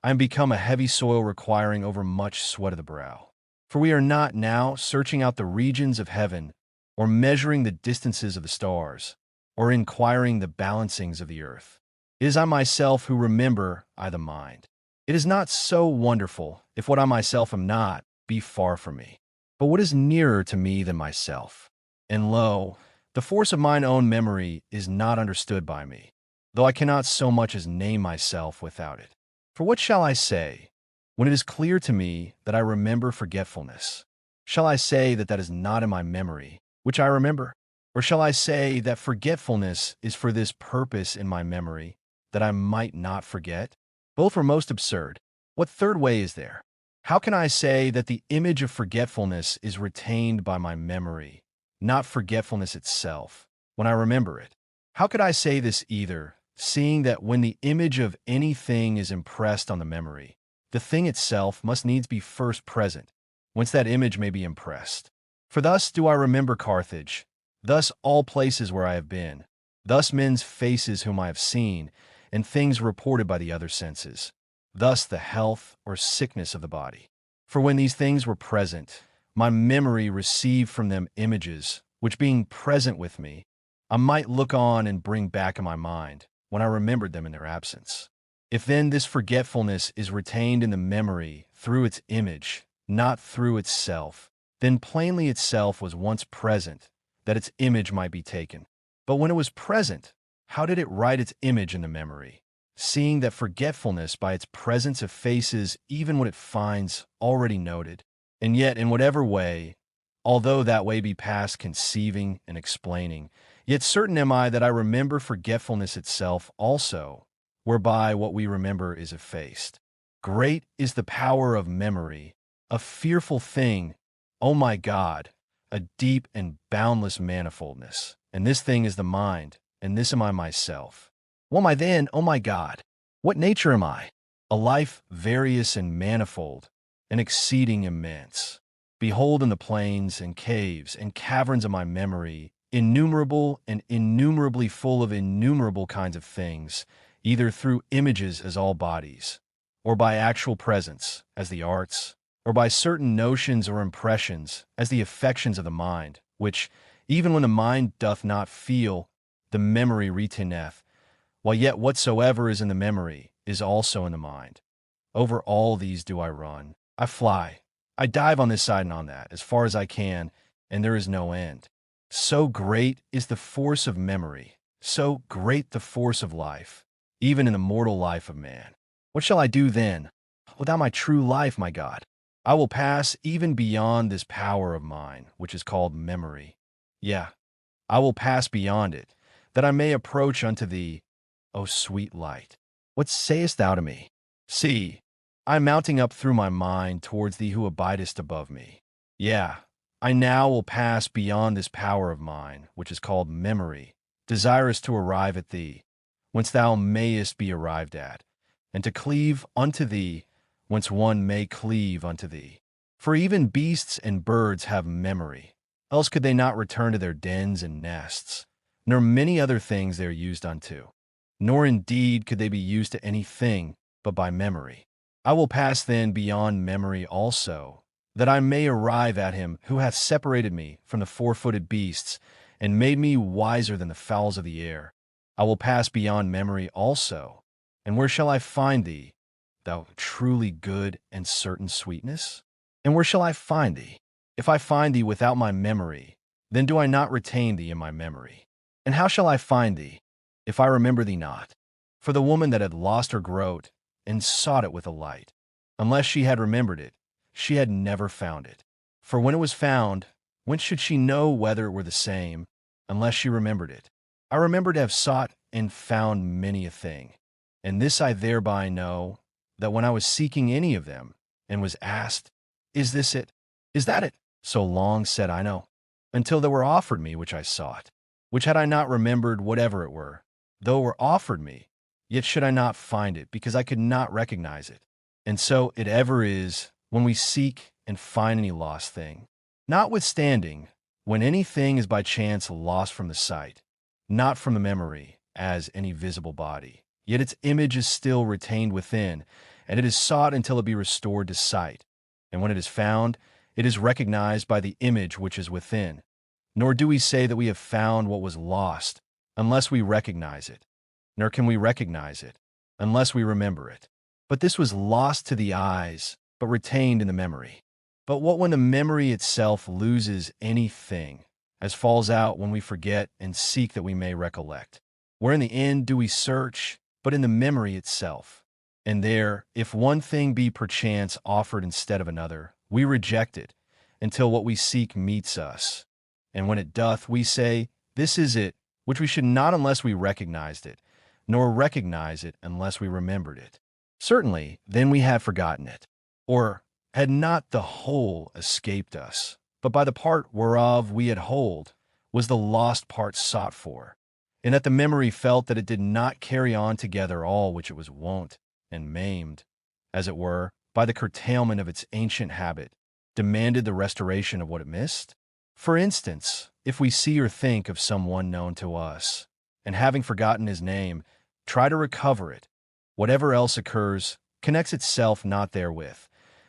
I am become a heavy soil requiring over much sweat of the brow. For we are not now searching out the regions of heaven, or measuring the distances of the stars, or inquiring the balancings of the earth. It is I myself who remember, I the mind. It is not so wonderful, if what I myself am not, be far from me. But what is nearer to me than myself? And lo, the force of mine own memory is not understood by me, though I cannot so much as name myself without it. For what shall I say, when it is clear to me that I remember forgetfulness? Shall I say that that is not in my memory, which I remember? Or shall I say that forgetfulness is for this purpose in my memory, that I might not forget? Both are most absurd. What third way is there? How can I say that the image of forgetfulness is retained by my memory, not forgetfulness itself, when I remember it? How could I say this either, seeing that when the image of anything is impressed on the memory, the thing itself must needs be first present, whence that image may be impressed? For thus do I remember Carthage, thus all places where I have been, thus men's faces whom I have seen, and things reported by the other senses, thus the health or sickness of the body. For when these things were present, my memory received from them images, which being present with me, I might look on and bring back in my mind, when I remembered them in their absence. If then this forgetfulness is retained in the memory through its image, not through itself, then plainly itself was once present, that its image might be taken. But when it was present, how did it write its image in the memory, seeing that forgetfulness by its presence effaces even what it finds already noted? And yet, in whatever way, although that way be past conceiving and explaining, yet certain am I that I remember forgetfulness itself also, whereby what we remember is effaced. Great is the power of memory, a fearful thing, O my God, a deep and boundless manifoldness. And this thing is the mind, and this am I myself. What am I then, O my God? What nature am I? A life various and manifold, and exceeding immense. Behold in the plains and caves and caverns of my memory, innumerable and innumerably full of innumerable kinds of things, either through images as all bodies, or by actual presence, as the arts, or by certain notions or impressions, as the affections of the mind, which, even when the mind doth not feel, the memory retaineth, while yet whatsoever is in the memory is also in the mind. Over all these do I run. I fly. I dive on this side and on that, as far as I can, and there is no end. So great is the force of memory, so great the force of life, even in the mortal life of man. What shall I do then? Without my true life, my God, I will pass even beyond this power of mine, which is called memory. Yeah, I will pass beyond it, that I may approach unto thee, O sweet light. What sayest thou to me? See, I am mounting up through my mind towards thee who abidest above me. Yeah, I now will pass beyond this power of mine, which is called memory, desirous to arrive at thee, whence thou mayest be arrived at, and to cleave unto thee, whence one may cleave unto thee. For even beasts and birds have memory, else could they not return to their dens and nests, nor many other things they are used unto. Nor indeed could they be used to anything but by memory. I will pass then beyond memory also, that I may arrive at him who hath separated me from the four-footed beasts, and made me wiser than the fowls of the air. I will pass beyond memory also, and where shall I find thee, thou truly good and certain sweetness? And where shall I find thee? If I find thee without my memory, then do I not retain thee in my memory. And how shall I find thee, if I remember thee not? For the woman that had lost her groat, and sought it with a light, unless she had remembered it, she had never found it. For when it was found, whence should she know whether it were the same, unless she remembered it? I remember to have sought and found many a thing, and this I thereby know, that when I was seeking any of them, and was asked, Is this it? Is that it? So long said I no, until they were offered me which I sought, which had I not remembered whatever it were, though it were offered me, yet should I not find it, because I could not recognize it. And so it ever is when we seek and find any lost thing. Notwithstanding, when anything is by chance lost from the sight, not from the memory, as any visible body, yet its image is still retained within, and it is sought until it be restored to sight. And when it is found, it is recognized by the image which is within. Nor do we say that we have found what was lost, unless we recognize it. Nor can we recognize it, unless we remember it. But this was lost to the eyes, but retained in the memory. But what when the memory itself loses anything, as falls out when we forget and seek that we may recollect? Where in the end do we search, but in the memory itself? And there, if one thing be perchance offered instead of another, we reject it, until what we seek meets us. And when it doth, we say, This is it, which we should not unless we recognized it, nor recognize it unless we remembered it. Certainly, then we had forgotten it, or had not the whole escaped us, but by the part whereof we had hold was the lost part sought for, and that the memory felt that it did not carry on together all which it was wont, and maimed, as it were, by the curtailment of its ancient habit, demanded the restoration of what it missed? For instance, if we see or think of some one known to us, and having forgotten his name, try to recover it, whatever else occurs connects itself not therewith,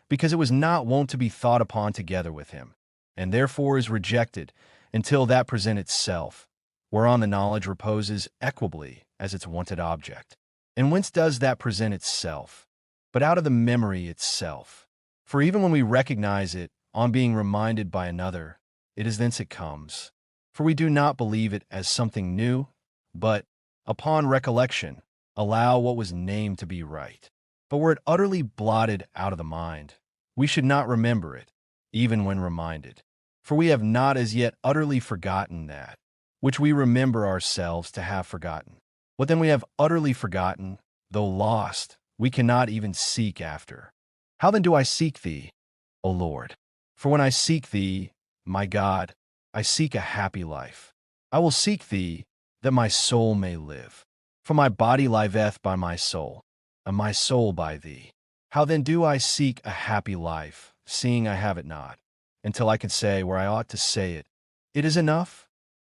because it was not wont to be thought upon together with him, and therefore is rejected until that present itself, whereon the knowledge reposes equably as its wonted object. And whence does that present itself? But out of the memory itself. For even when we recognize it on being reminded by another, it is thence it comes. For we do not believe it as something new, but, upon recollection, allow what was named to be right. But were it utterly blotted out of the mind, we should not remember it, even when reminded. For we have not as yet utterly forgotten that, which we remember ourselves to have forgotten. What then we have utterly forgotten, though lost, we cannot even seek after. How then do I seek thee, O Lord? For when I seek thee, my God, I seek a happy life. I will seek thee, that my soul may live. For my body liveth by my soul, and my soul by thee. How then do I seek a happy life, seeing I have it not, until I can say where I ought to say it, it is enough?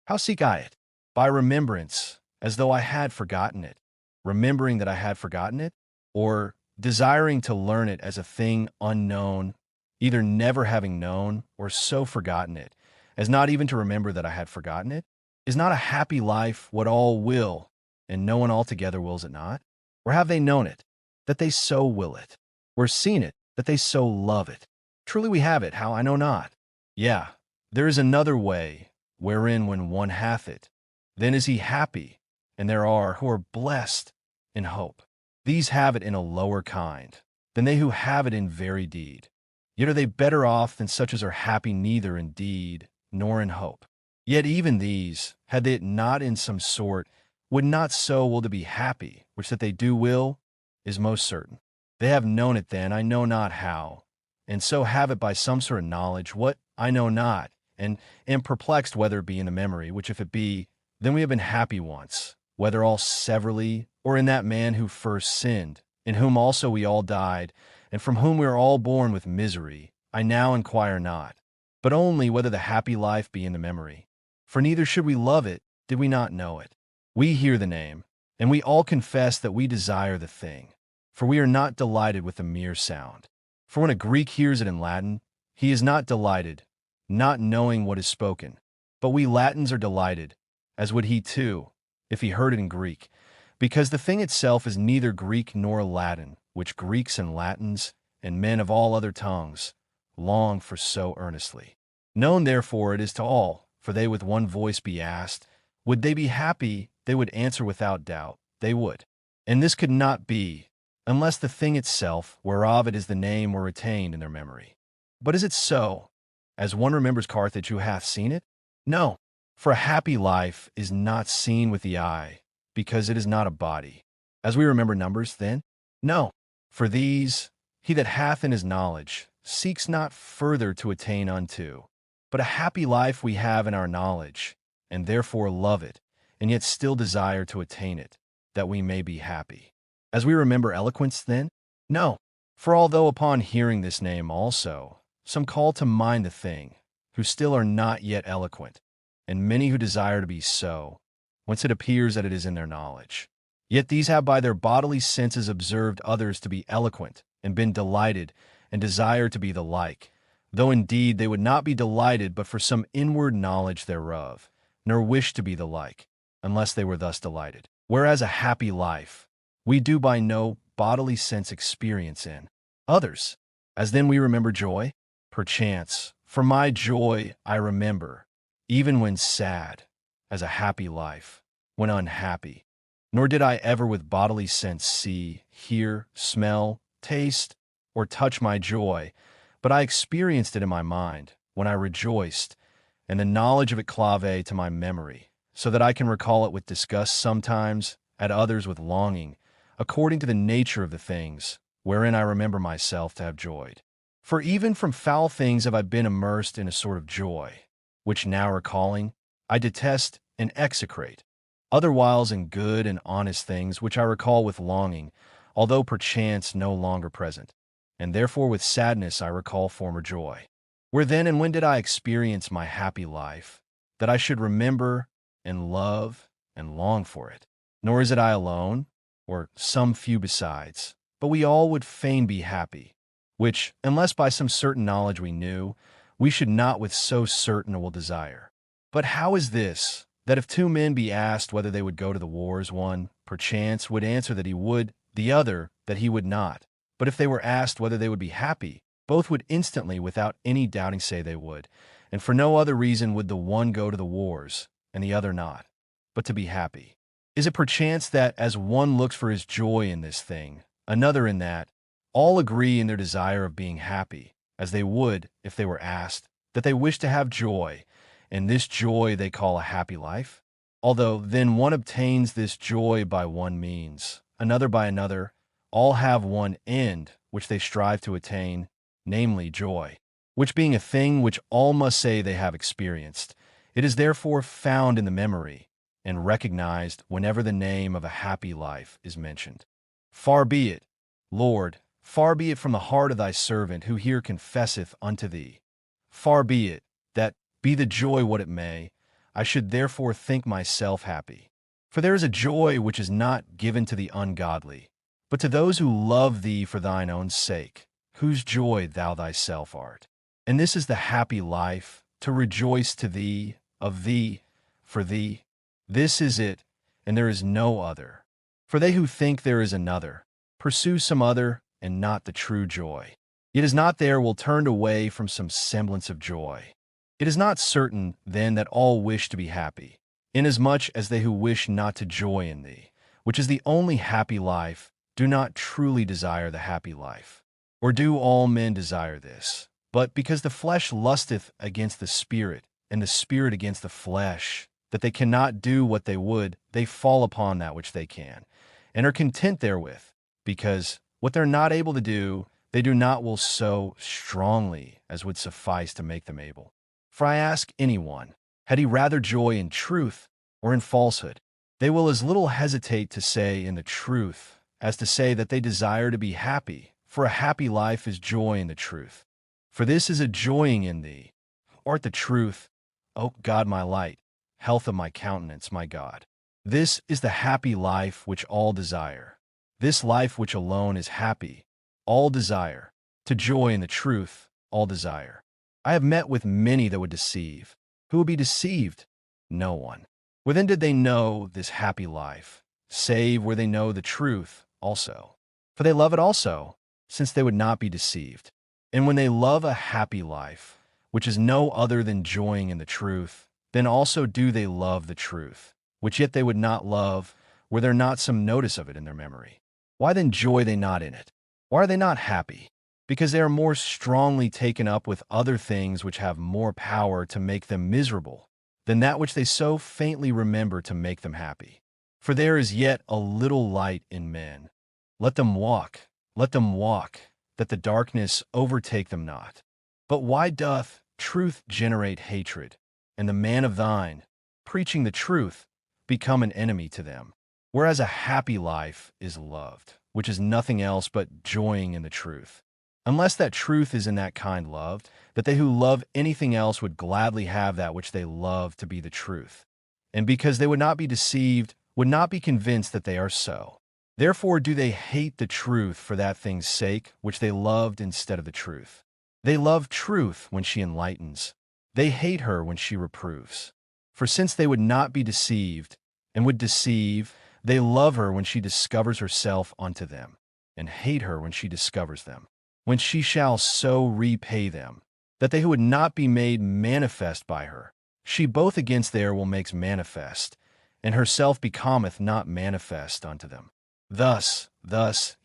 How seek I it? By remembrance, as though I had forgotten it, remembering that I had forgotten it, or desiring to learn it as a thing unknown, either never having known or so forgotten it, as not even to remember that I had forgotten it? Is not a happy life what all will, and no one altogether wills it not? Or have they known it, that they so will it? Or seen it, that they so love it? Truly we have it, how I know not. Yeah, there is another way, wherein when one hath it, then is he happy, and there are who are blessed in hope. These have it in a lower kind than they who have it in very deed. Yet are they better off than such as are happy neither in deed nor in hope. Yet even these, had they it not in some sort, would not so will to be happy, which that they do will, is most certain. They have known it then, I know not how, and so have it by some sort of knowledge, what I know not, and am perplexed whether it be in the memory, which if it be, then we have been happy once, whether all severally, or in that man who first sinned, in whom also we all died, and from whom we are all born with misery, I now inquire not, but only whether the happy life be in the memory. For neither should we love it, did we not know it. We hear the name, and we all confess that we desire the thing, for we are not delighted with the mere sound. For when a Greek hears it in Latin, he is not delighted, not knowing what is spoken, but we Latins are delighted, as would he too, if he heard it in Greek, because the thing itself is neither Greek nor Latin, which Greeks and Latins, and men of all other tongues, long for so earnestly. Known therefore it is to all, for they with one voice be asked, would they be happy, they would answer without doubt, they would. And this could not be, unless the thing itself, whereof it is the name, were retained in their memory. But is it so, as one remembers Carthage who hath seen it? No, for a happy life is not seen with the eye, because it is not a body. As we remember numbers, then? No, for these, he that hath in his knowledge seeks not further to attain unto, but a happy life we have in our knowledge, and therefore love it, and yet still desire to attain it, that we may be happy. As we remember eloquence, then? No, for although upon hearing this name also, some call to mind the thing, who still are not yet eloquent, and many who desire to be so, whence it appears that it is in their knowledge. Yet these have by their bodily senses observed others to be eloquent, and been delighted, and desire to be the like, though indeed they would not be delighted but for some inward knowledge thereof, nor wish to be the like, unless they were thus delighted. Whereas a happy life we do by no bodily sense experience in others. As then we remember joy, perchance, for my joy I remember, even when sad, as a happy life, when unhappy. Nor did I ever with bodily sense see, hear, smell, taste, or touch my joy, but I experienced it in my mind, when I rejoiced, and the knowledge of it clave to my memory, so that I can recall it with disgust sometimes, at others with longing, according to the nature of the things, wherein I remember myself to have joyed. For even from foul things have I been immersed in a sort of joy, which now recalling, I detest and execrate. Otherwhiles in good and honest things, which I recall with longing, although perchance no longer present, and therefore with sadness I recall former joy. Where then and when did I experience my happy life, that I should remember and love and long for it? Nor is it I alone, or some few besides, but we all would fain be happy, which, unless by some certain knowledge we knew, we should not with so certain a will desire. But how is this, that if two men be asked whether they would go to the wars, one, perchance, would answer that he would, the other, that he would not. But if they were asked whether they would be happy, both would instantly, without any doubting, say they would, and for no other reason would the one go to the wars, and the other not, but to be happy. Is it perchance that, as one looks for his joy in this thing, another in that, all agree in their desire of being happy, as they would, if they were asked, that they wish to have joy, and this joy they call a happy life? Although then one obtains this joy by one means, another by another, all have one end which they strive to attain, namely joy, which being a thing which all must say they have experienced, it is therefore found in the memory, and recognized whenever the name of a happy life is mentioned. Far be it, Lord, far be it from the heart of thy servant who here confesseth unto thee. Far be it, that, be the joy what it may, I should therefore think myself happy. For there is a joy which is not given to the ungodly, but to those who love thee for thine own sake, whose joy thou thyself art. And this is the happy life, to rejoice to thee, of thee, for thee. This is it, and there is no other. For they who think there is another, pursue some other, and not the true joy. It is not there will turned away from some semblance of joy. It is not certain, then, that all wish to be happy, inasmuch as they who wish not to joy in thee, which is the only happy life, do not truly desire the happy life. Or do all men desire this? But because the flesh lusteth against the spirit, and the spirit against the flesh, that they cannot do what they would, they fall upon that which they can, and are content therewith, because what they're not able to do, they do not will so strongly as would suffice to make them able. For I ask anyone, had he rather joy in truth or in falsehood? They will as little hesitate to say in the truth as to say that they desire to be happy, for a happy life is joy in the truth. For this is a joying in thee, art the truth, O God my light, health of my countenance, my God. This is the happy life which all desire. This life which alone is happy, all desire. To joy in the truth, all desire. I have met with many that would deceive. Who would be deceived? No one. Where then did they know this happy life, save where they know the truth also? For they love it also, since they would not be deceived. And when they love a happy life, which is no other than joying in the truth, then also do they love the truth, which yet they would not love, were there not some notice of it in their memory. Why then joy they not in it? Why are they not happy? Because they are more strongly taken up with other things which have more power to make them miserable than that which they so faintly remember to make them happy. For there is yet a little light in men. Let them walk, that the darkness overtake them not. But why doth truth generate hatred, and the man of thine, preaching the truth, become an enemy to them? Whereas a happy life is loved, which is nothing else but joying in the truth. Unless that truth is in that kind loved, that they who love anything else would gladly have that which they love to be the truth. And because they would not be deceived, would not be convinced that they are so. Therefore do they hate the truth for that thing's sake which they loved instead of the truth. They love truth when she enlightens. They hate her when she reproves. For since they would not be deceived, and would deceive, they love her when she discovers herself unto them, and hate her when she discovers them, when she shall so repay them, that they who would not be made manifest by her, she both against their will makes manifest, and herself becometh not manifest unto them. Thus doth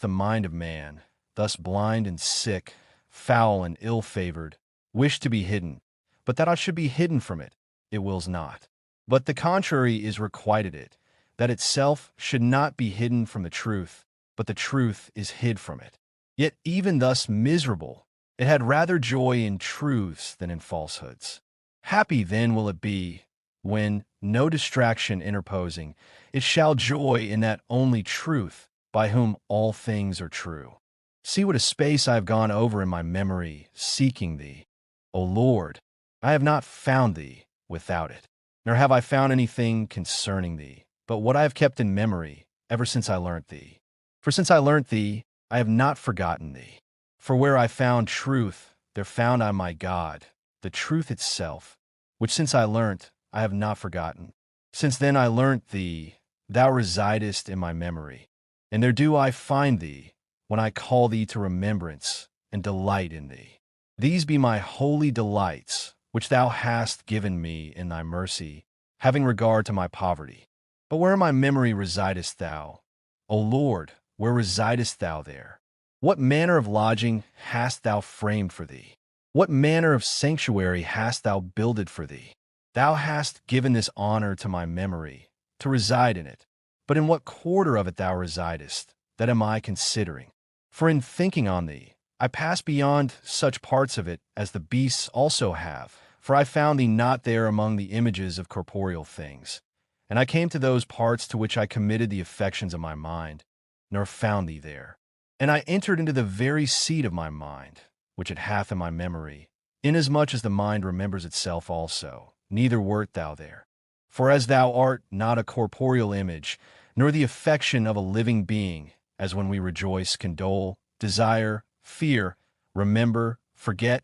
the mind of man, thus blind and sick, foul and ill-favored, wish to be hidden, but that it should be hidden from it, it wills not. But the contrary is requited it, that itself should not be hidden from the truth, but the truth is hid from it. Yet even thus miserable, it had rather joy in truths than in falsehoods. Happy then will it be, when, no distraction interposing, it shall joy in that only truth, by whom all things are true. See what a space I have gone over in my memory, seeking thee. O Lord, I have not found thee without it, nor have I found anything concerning thee, but what I have kept in memory, ever since I learnt thee. For since I learnt thee, I have not forgotten thee. For where I found truth, there found I my God, the truth itself, which since I learnt, I have not forgotten. Since then I learnt thee, thou residest in my memory, and there do I find thee, when I call thee to remembrance, and delight in thee. These be my holy delights, which thou hast given me in thy mercy, having regard to my poverty. But where in my memory residest thou? O Lord, where residest thou there? What manner of lodging hast thou framed for thee? What manner of sanctuary hast thou builded for thee? Thou hast given this honor to my memory, to reside in it. But in what quarter of it thou residest, that am I considering? For in thinking on thee, I pass beyond such parts of it as the beasts also have, For I found thee not there among the images of corporeal things. And I came to those parts to which I committed the affections of my mind, nor found thee there. And I entered into the very seat of my mind, which it hath in my memory, inasmuch as the mind remembers itself also, neither wert thou there. For as thou art not a corporeal image, nor the affection of a living being, as when we rejoice, condole, desire, fear, remember, forget,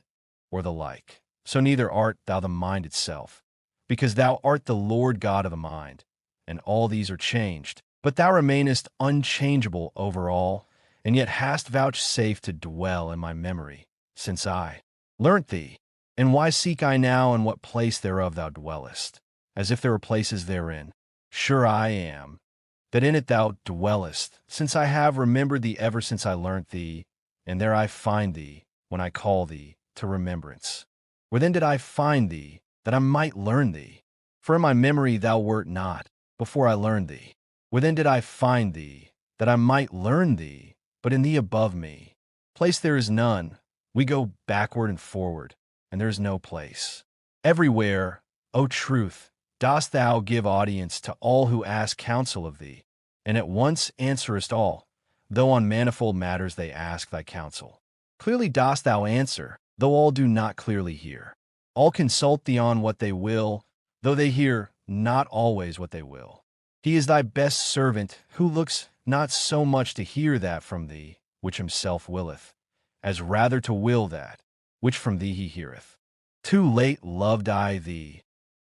or the like, so neither art thou the mind itself, because thou art the Lord God of the mind, and all these are changed. But thou remainest unchangeable over all, and yet hast vouchsafed to dwell in my memory, since I learnt thee. And why seek I now in what place thereof thou dwellest, as if there were places therein? Sure I am, that in it thou dwellest, since I have remembered thee ever since I learnt thee, and there I find thee, when I call thee to remembrance. Where then did I find thee, that I might learn thee? For in my memory thou wert not, before I learned thee. Where then did I find thee, that I might learn thee, but in thee above me? Place there is none. We go backward and forward, and there is no place. Everywhere, O truth, dost thou give audience to all who ask counsel of thee, and at once answerest all, though on manifold matters they ask thy counsel. Clearly dost thou answer, though all do not clearly hear. All consult thee on what they will, though they hear not always what they will. He is thy best servant, who looks not so much to hear that from thee, which himself willeth, as rather to will that, which from thee he heareth. Too late loved I thee,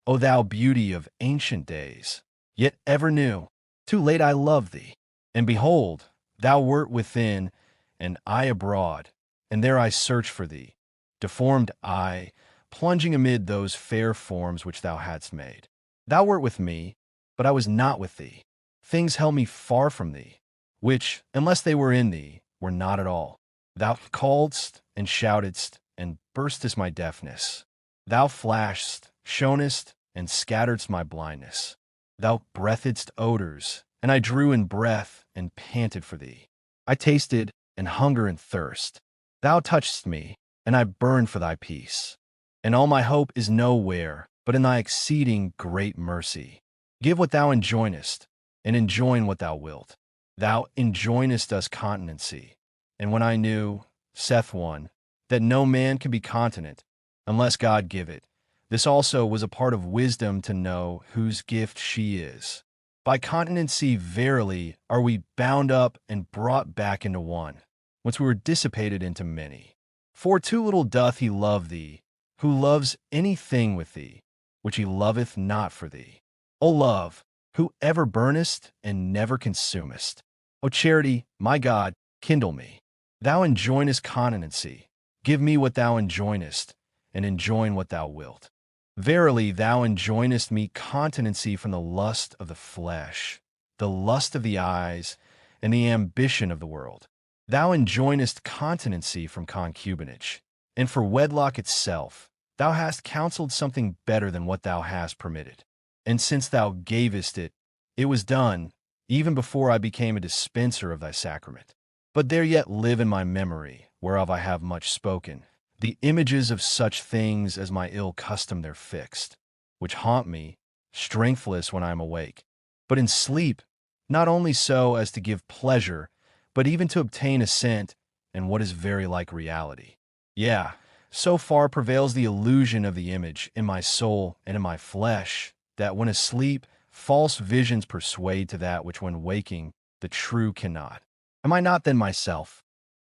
O thou beauty of ancient days, yet ever new. Too late I loved thee, and behold, thou wert within, and I abroad, and there I searched for thee, deformed I, plunging amid those fair forms which thou hadst made. Thou wert with me, but I was not with thee. Things held me far from thee, which, unless they were in thee, were not at all. Thou calledst and shoutedst, and burstest my deafness. Thou flashedst, shonest, and scatteredst my blindness. Thou breathedst odors, and I drew in breath and panted for thee. I tasted and hunger and thirst. Thou touchedst me, and I burned for thy peace. And all my hope is nowhere but in thy exceeding great mercy. Give what thou enjoinest, and enjoin what thou wilt. Thou enjoinest us continency. And when I knew, saith one, that no man can be continent, unless God give it, this also was a part of wisdom to know whose gift she is. By continency verily are we bound up and brought back into one, whence we were dissipated into many. For too little doth he love thee, who loves anything with thee, which he loveth not for thee. O love, who ever burnest and never consumest. O charity, my God, kindle me. Thou enjoinest continency. Give me what thou enjoinest, and enjoin what thou wilt. Verily, thou enjoinest me continency from the lust of the flesh, the lust of the eyes, and the ambition of the world. Thou enjoinest continency from concubinage, and for wedlock itself, thou hast counseled something better than what thou hast permitted. And since thou gavest it, it was done, even before I became a dispenser of thy sacrament. But there yet live in my memory, whereof I have much spoken, the images of such things as my ill custom there fixed, which haunt me, strengthless when I am awake, but in sleep, not only so as to give pleasure, but even to obtain assent, and what is very like reality. Yea, so far prevails the illusion of the image in my soul and in my flesh, that when asleep, false visions persuade to that which when waking, the true cannot. Am I not then myself,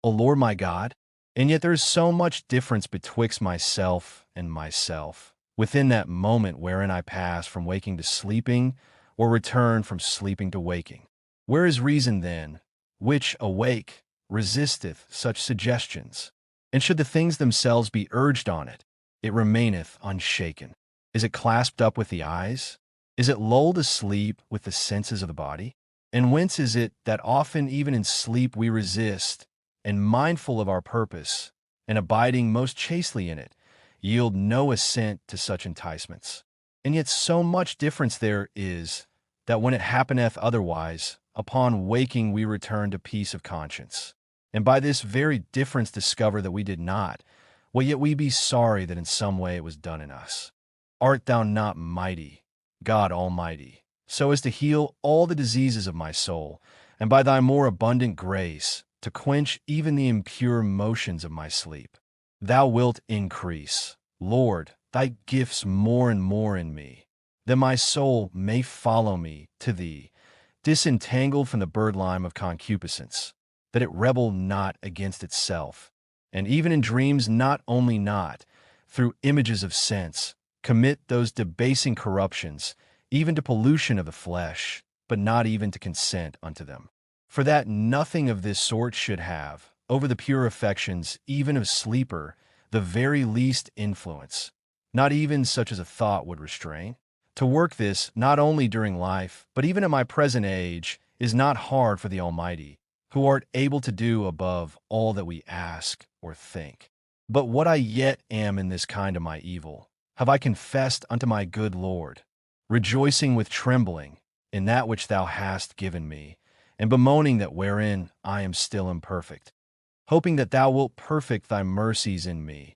O Lord my God? And yet there is so much difference betwixt myself and myself, within that moment wherein I pass from waking to sleeping, or return from sleeping to waking. Where is reason then, which, awake, resisteth such suggestions? And should the things themselves be urged on it, it remaineth unshaken. Is it clasped up with the eyes? Is it lulled asleep with the senses of the body? And whence is it that often even in sleep we resist, and mindful of our purpose, and abiding most chastely in it, yield no assent to such enticements? And yet so much difference there is, that when it happeneth otherwise, upon waking we return to peace of conscience, and by this very difference discover that we did not, will yet we be sorry that in some way it was done in us. Art thou not mighty, God Almighty, so as to heal all the diseases of my soul, and by thy more abundant grace, to quench even the impure motions of my sleep? Thou wilt increase, Lord, thy gifts more and more in me, that my soul may follow me to thee, disentangled from the birdlime of concupiscence, that it rebel not against itself, and even in dreams not only not, through images of sense, commit those debasing corruptions, even to pollution of the flesh, but not even to consent unto them. For that nothing of this sort should have, over the pure affections even of sleeper, the very least influence, not even such as a thought would restrain. To work this, not only during life, but even at my present age, is not hard for the Almighty, who art able to do above all that we ask or think. But what I yet am in this kind of my evil, have I confessed unto my good Lord, rejoicing with trembling in that which thou hast given me, and bemoaning that wherein I am still imperfect, hoping that thou wilt perfect thy mercies in me,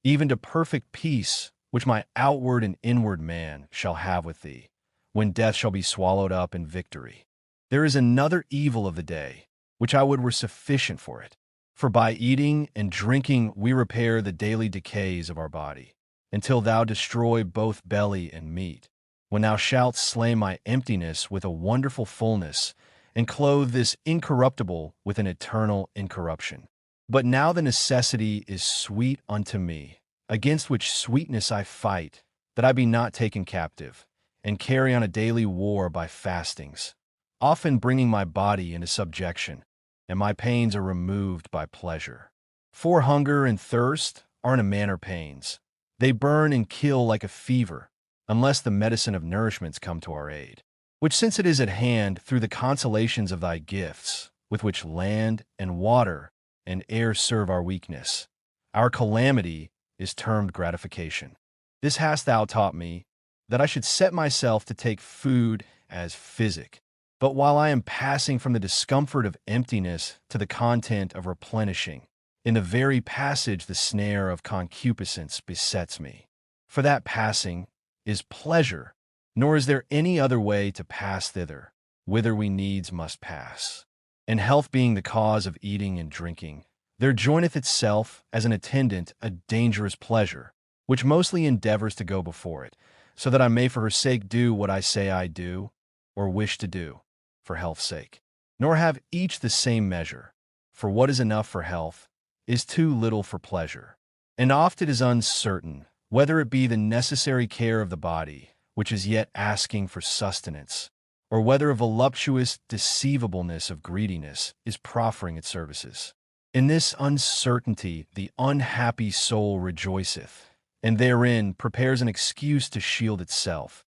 even to perfect peace, which my outward and inward man shall have with thee, when death shall be swallowed up in victory. There is another evil of the day, which I would were sufficient for it. For by eating and drinking we repair the daily decays of our body, until thou destroy both belly and meat, when thou shalt slay my emptiness with a wonderful fullness, and clothe this incorruptible with an eternal incorruption. But now the necessity is sweet unto me, against which sweetness I fight, that I be not taken captive, and carry on a daily war by fastings, often bringing my body into subjection, and my pains are removed by pleasure. For hunger and thirst are in a manner pains. They burn and kill like a fever, unless the medicine of nourishments come to our aid, which since it is at hand through the consolations of thy gifts, with which land and water and air serve our weakness, our calamity is termed gratification. This hast thou taught me, that I should set myself to take food as physic. But while I am passing from the discomfort of emptiness to the content of replenishing, in the very passage the snare of concupiscence besets me. For that passing is pleasure, nor is there any other way to pass thither, whither we needs must pass. And health being the cause of eating and drinking, there joineth itself as an attendant a dangerous pleasure, which mostly endeavors to go before it, so that I may for her sake do what I say I do, or wish to do, for health's sake. Nor have each the same measure, for what is enough for health is too little for pleasure. And oft it is uncertain whether it be the necessary care of the body, which is yet asking for sustenance, or whether a voluptuous deceivableness of greediness is proffering its services. In this uncertainty the unhappy soul rejoiceth, and therein prepares an excuse to shield itself,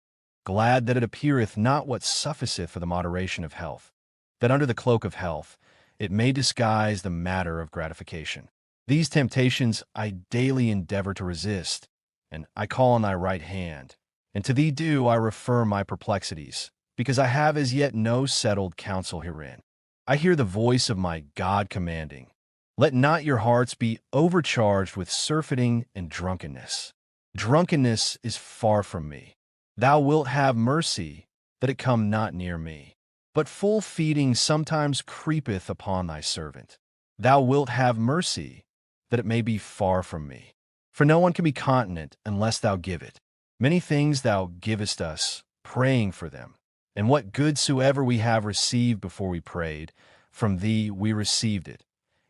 glad that it appeareth not what sufficeth for the moderation of health, that under the cloak of health it may disguise the matter of gratification. These temptations I daily endeavor to resist, and I call on thy right hand, and to thee do I refer my perplexities, because I have as yet no settled counsel herein. I hear the voice of my God commanding, let not your hearts be overcharged with surfeiting and drunkenness. Drunkenness is far from me. Thou wilt have mercy that it come not near me. But full feeding sometimes creepeth upon thy servant. Thou wilt have mercy that it may be far from me. For no one can be continent unless thou give it. Many things thou givest us, praying for them. And what good soever we have received before we prayed, from thee we received it.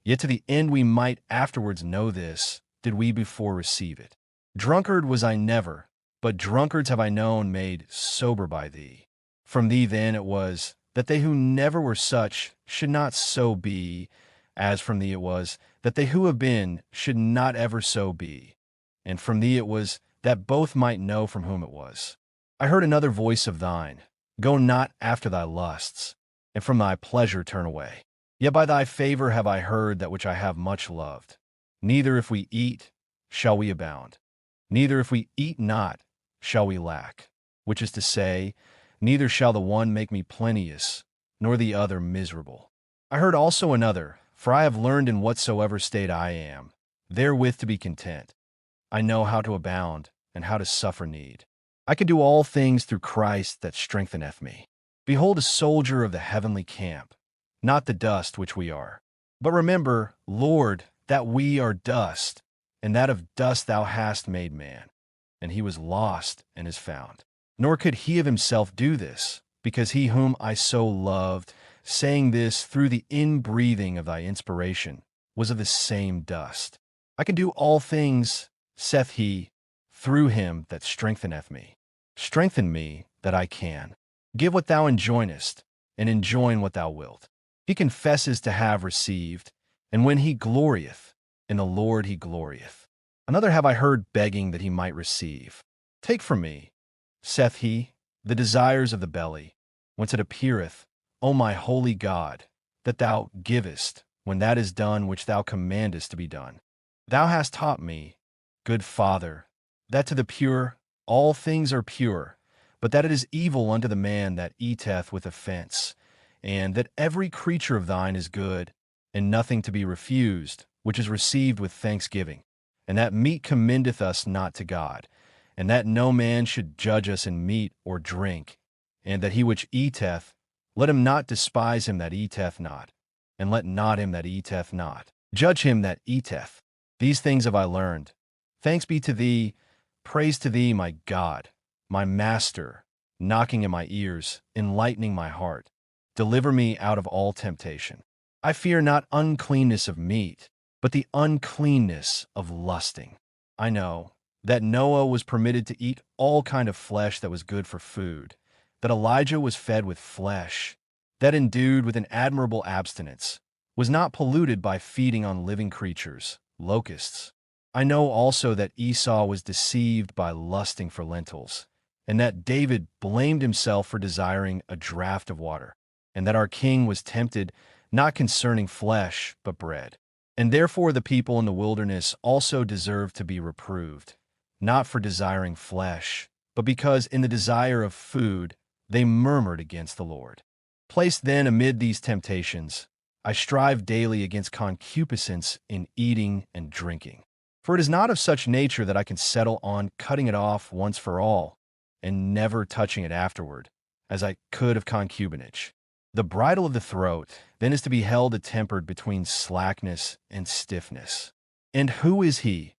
Yet to the end we might afterwards know this, did we before receive it. Drunkard was I never, but drunkards have I known made sober by thee. From thee then it was, that they who never were such should not so be, as from thee it was, that they who have been should not ever so be. And from thee it was, that both might know from whom it was. I heard another voice of thine, go not after thy lusts, and from thy pleasure turn away. Yet by thy favor have I heard that which I have much loved. Neither if we eat, shall we abound. Neither if we eat not, shall we lack. Which is to say, neither shall the one make me plenteous, nor the other miserable. I heard also another, for I have learned in whatsoever state I am, therewith to be content. I know how to abound and how to suffer need. I can do all things through Christ that strengtheneth me. Behold a soldier of the heavenly camp, not the dust which we are. But remember, Lord, that we are dust, and that of dust thou hast made man. And he was lost and is found. Nor could he of himself do this, because he whom I so loved, saying this through the inbreathing of thy inspiration, was of the same dust. I can do all things, saith he, through him that strengtheneth me. Strengthen me that I can. Give what thou enjoinest, and enjoin what thou wilt. He confesses to have received, and when he glorieth, in the Lord he glorieth. Another have I heard begging that he might receive. Take from me, saith he, the desires of the belly, whence it appeareth, O my holy God, that thou givest, when that is done which thou commandest to be done. Thou hast taught me, good Father, that to the pure all things are pure, but that it is evil unto the man that eateth with offense, and that every creature of thine is good, and nothing to be refused, which is received with thanksgiving, and that meat commendeth us not to God, and that no man should judge us in meat or drink, and that he which eateth, let him not despise him that eateth not, and let not him that eateth not judge him that eateth. These things have I learned. Thanks be to thee, praise to thee, my God, my Master, knocking in my ears, enlightening my heart. Deliver me out of all temptation. I fear not uncleanness of meat, but the uncleanness of lusting. I know that Noah was permitted to eat all kind of flesh that was good for food, that Elijah was fed with flesh, that endued with an admirable abstinence, was not polluted by feeding on living creatures, locusts. I know also that Esau was deceived by lusting for lentils, and that David blamed himself for desiring a draught of water, and that our king was tempted not concerning flesh, but bread. And therefore the people in the wilderness also deserve to be reproved, not for desiring flesh, but because in the desire of food they murmured against the Lord. Placed then amid these temptations, I strive daily against concupiscence in eating and drinking. For it is not of such nature that I can settle on cutting it off once for all, and never touching it afterward, as I could of concubinage. The bridle of the throat then is to be held attempered between slackness and stiffness. And who is he,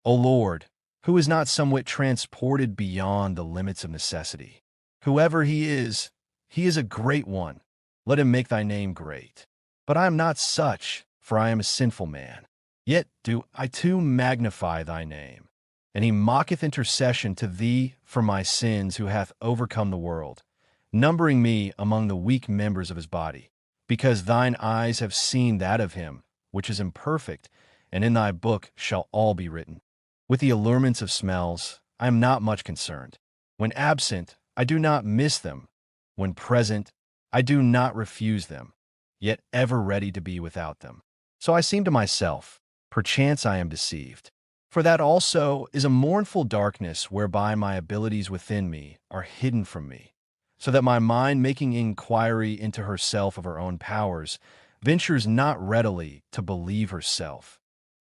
O Lord, who is not somewhat transported beyond the limits of necessity? Whoever he is a great one. Let him make thy name great. But I am not such, for I am a sinful man. Yet do I too magnify thy name. And he mocketh intercession to thee for my sins, who hath overcome the world, numbering me among the weak members of his body, because thine eyes have seen that of him, which is imperfect, and in thy book shall all be written. With the allurements of smells, I am not much concerned. When absent, I do not miss them. When present, I do not refuse them, yet ever ready to be without them. So I seem to myself, perchance I am deceived. For that also is a mournful darkness whereby my abilities within me are hidden from me, so that my mind, making inquiry into herself of her own powers, ventures not readily to believe herself,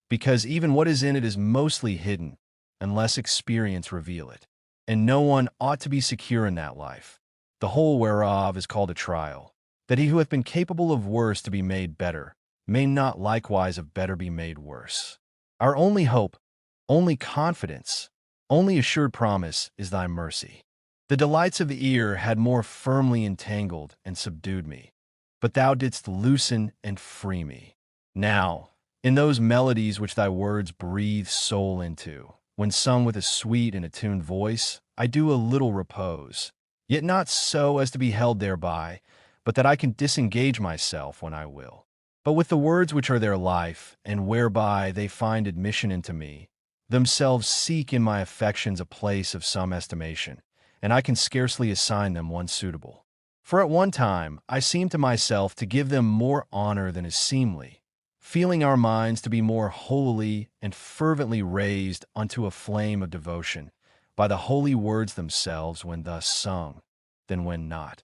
because even what is in it is mostly hidden, unless experience reveal it. And no one ought to be secure in that life, the whole whereof is called a trial, that he who hath been capable of worse to be made better, may not likewise of better be made worse. Our only hope, only confidence, only assured promise is thy mercy. The delights of the ear had more firmly entangled and subdued me, but thou didst loosen and free me. Now, in those melodies which thy words breathe soul into, when sung with a sweet and attuned voice, I do a little repose, yet not so as to be held thereby, but that I can disengage myself when I will. But with the words which are their life, and whereby they find admission into me, themselves seek in my affections a place of some estimation, and I can scarcely assign them one suitable. For at one time I seemed to myself to give them more honor than is seemly, feeling our minds to be more holily and fervently raised unto a flame of devotion by the holy words themselves when thus sung, than when not,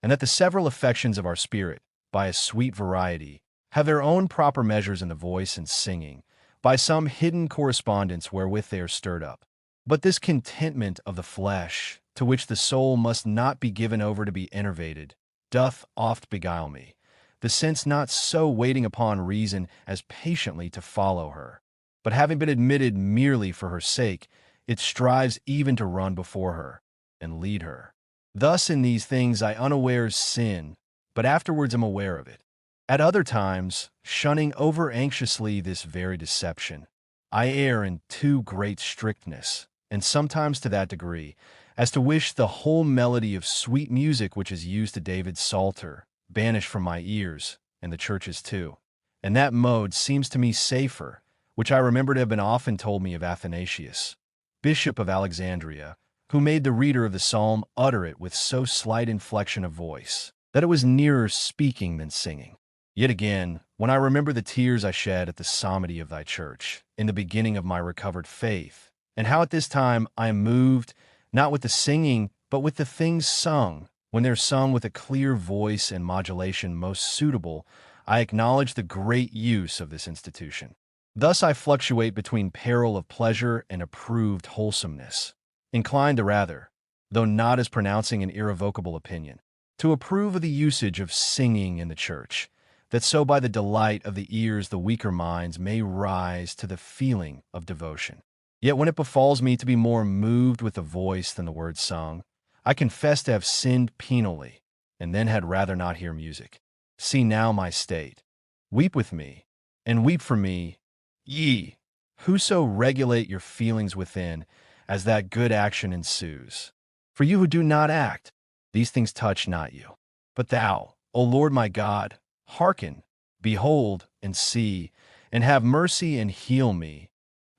and that the several affections of our spirit, by a sweet variety, have their own proper measures in the voice and singing, by some hidden correspondence wherewith they are stirred up. But this contentment of the flesh, to which the soul must not be given over to be enervated, doth oft beguile me, the sense not so waiting upon reason as patiently to follow her. But having been admitted merely for her sake, it strives even to run before her, and lead her. Thus in these things I unawares sin, but afterwards am aware of it. At other times, shunning over anxiously this very deception, I err in too great strictness, and sometimes to that degree, as to wish the whole melody of sweet music which is used to David's psalter banished from my ears, and the church's too. And that mode seems to me safer, which I remember to have been often told me of Athanasius, Bishop of Alexandria, who made the reader of the psalm utter it with so slight inflection of voice, that it was nearer speaking than singing. Yet again, when I remember the tears I shed at the psalmody of thy church, in the beginning of my recovered faith, and how at this time I am moved, not with the singing, but with the things sung, when they're sung with a clear voice and modulation most suitable, I acknowledge the great use of this institution. Thus I fluctuate between peril of pleasure and approved wholesomeness, inclined to rather, though not as pronouncing an irrevocable opinion, to approve of the usage of singing in the church, that so by the delight of the ears the weaker minds may rise to the feeling of devotion. Yet when it befalls me to be more moved with the voice than the words sung, I confess to have sinned penally, and then had rather not hear music. See now my state. Weep with me, and weep for me, ye, whoso regulate your feelings within, as that good action ensues. For you who do not act, these things touch not you. But thou, O Lord my God, hearken, behold, and see, and have mercy and heal me,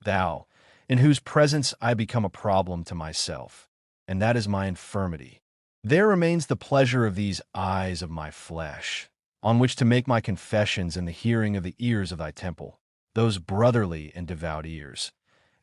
thou, in whose presence I become a problem to myself, and that is my infirmity. There remains the pleasure of these eyes of my flesh, on which to make my confessions in the hearing of the ears of thy temple, those brotherly and devout ears,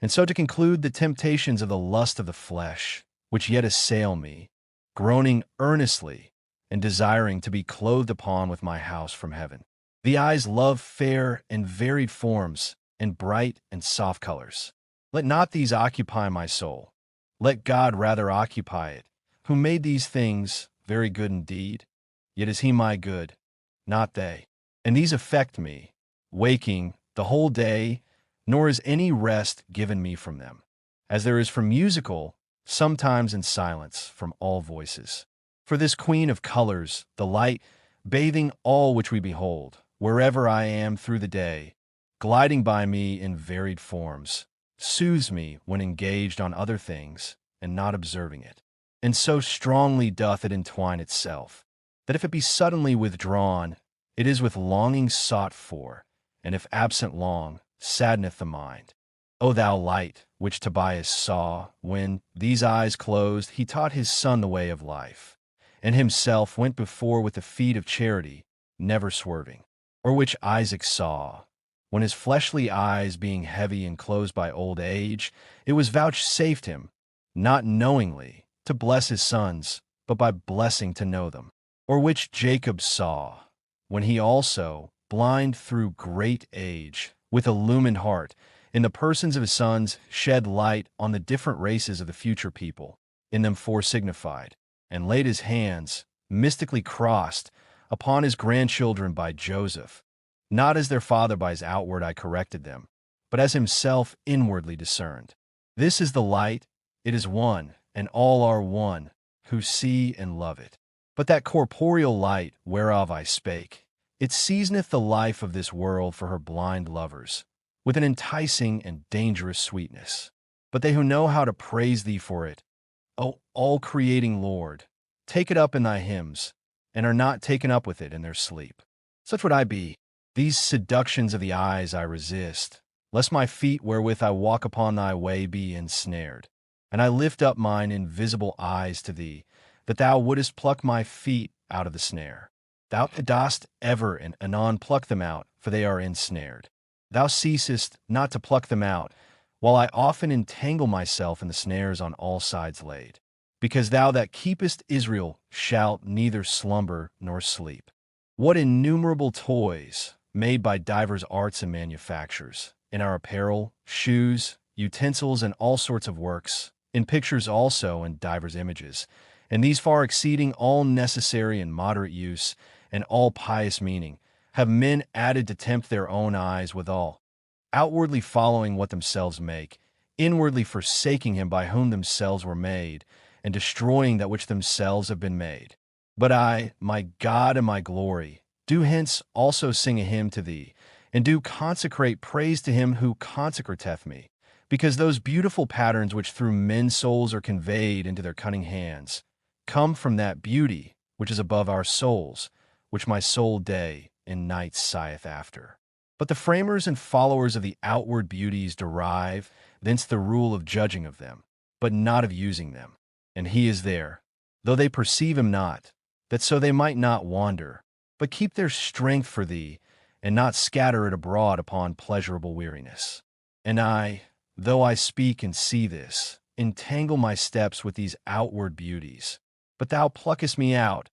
and so to conclude the temptations of the lust of the flesh, which yet assail me, groaning earnestly, and desiring to be clothed upon with my house from heaven. The eyes love fair and varied forms, and bright and soft colors. Let not these occupy my soul. Let God rather occupy it, who made these things very good indeed. Yet is he my good, not they. And these affect me, waking the whole day, nor is any rest given me from them, as there is from musical, sometimes in silence, from all voices. For this queen of colors, the light, bathing all which we behold, wherever I am through the day, gliding by me in varied forms, soothes me when engaged on other things and not observing it. And so strongly doth it entwine itself, that if it be suddenly withdrawn, it is with longing sought for, and if absent long, saddeneth the mind. O thou light, which Tobias saw, when, these eyes closed, he taught his son the way of life, and himself went before with the feet of charity, never swerving. Or which Isaac saw, when his fleshly eyes being heavy and closed by old age, it was vouchsafed him, not knowingly, to bless his sons, but by blessing to know them. Or which Jacob saw, when he also, blind through great age, with illumined heart, in the persons of his sons shed light on the different races of the future people, in them foresignified, and laid his hands, mystically crossed, upon his grandchildren by Joseph, not as their father by his outward eye corrected them, but as himself inwardly discerned. This is the light, it is one, and all are one, who see and love it. But that corporeal light whereof I spake, it seasoneth the life of this world for her blind lovers, with an enticing and dangerous sweetness. But they who know how to praise thee for it, O all-creating Lord, take it up in thy hymns, and are not taken up with it in their sleep. Such would I be. These seductions of the eyes I resist, lest my feet wherewith I walk upon thy way be ensnared. And I lift up mine invisible eyes to thee, that thou wouldest pluck my feet out of the snare. Thou dost ever and anon pluck them out, for they are ensnared. Thou ceasest not to pluck them out, while I often entangle myself in the snares on all sides laid. Because thou that keepest Israel shalt neither slumber nor sleep. What innumerable toys, made by divers arts and manufactures, in our apparel, shoes, utensils, and all sorts of works, in pictures also and divers images, and these far exceeding all necessary and moderate use, and all pious meaning, have men added to tempt their own eyes withal, outwardly following what themselves make, inwardly forsaking him by whom themselves were made, and destroying that which themselves have been made. But I, my God and my glory, do hence also sing a hymn to thee, and do consecrate praise to him who consecrateth me, because those beautiful patterns which through men's souls are conveyed into their cunning hands come from that beauty which is above our souls, which my soul day and night sigheth after. But the framers and followers of the outward beauties derive thence the rule of judging of them, but not of using them. And he is there, though they perceive him not, that so they might not wander, but keep their strength for thee, and not scatter it abroad upon pleasurable weariness. And I, though I speak and see this, entangle my steps with these outward beauties. But thou pluckest me out,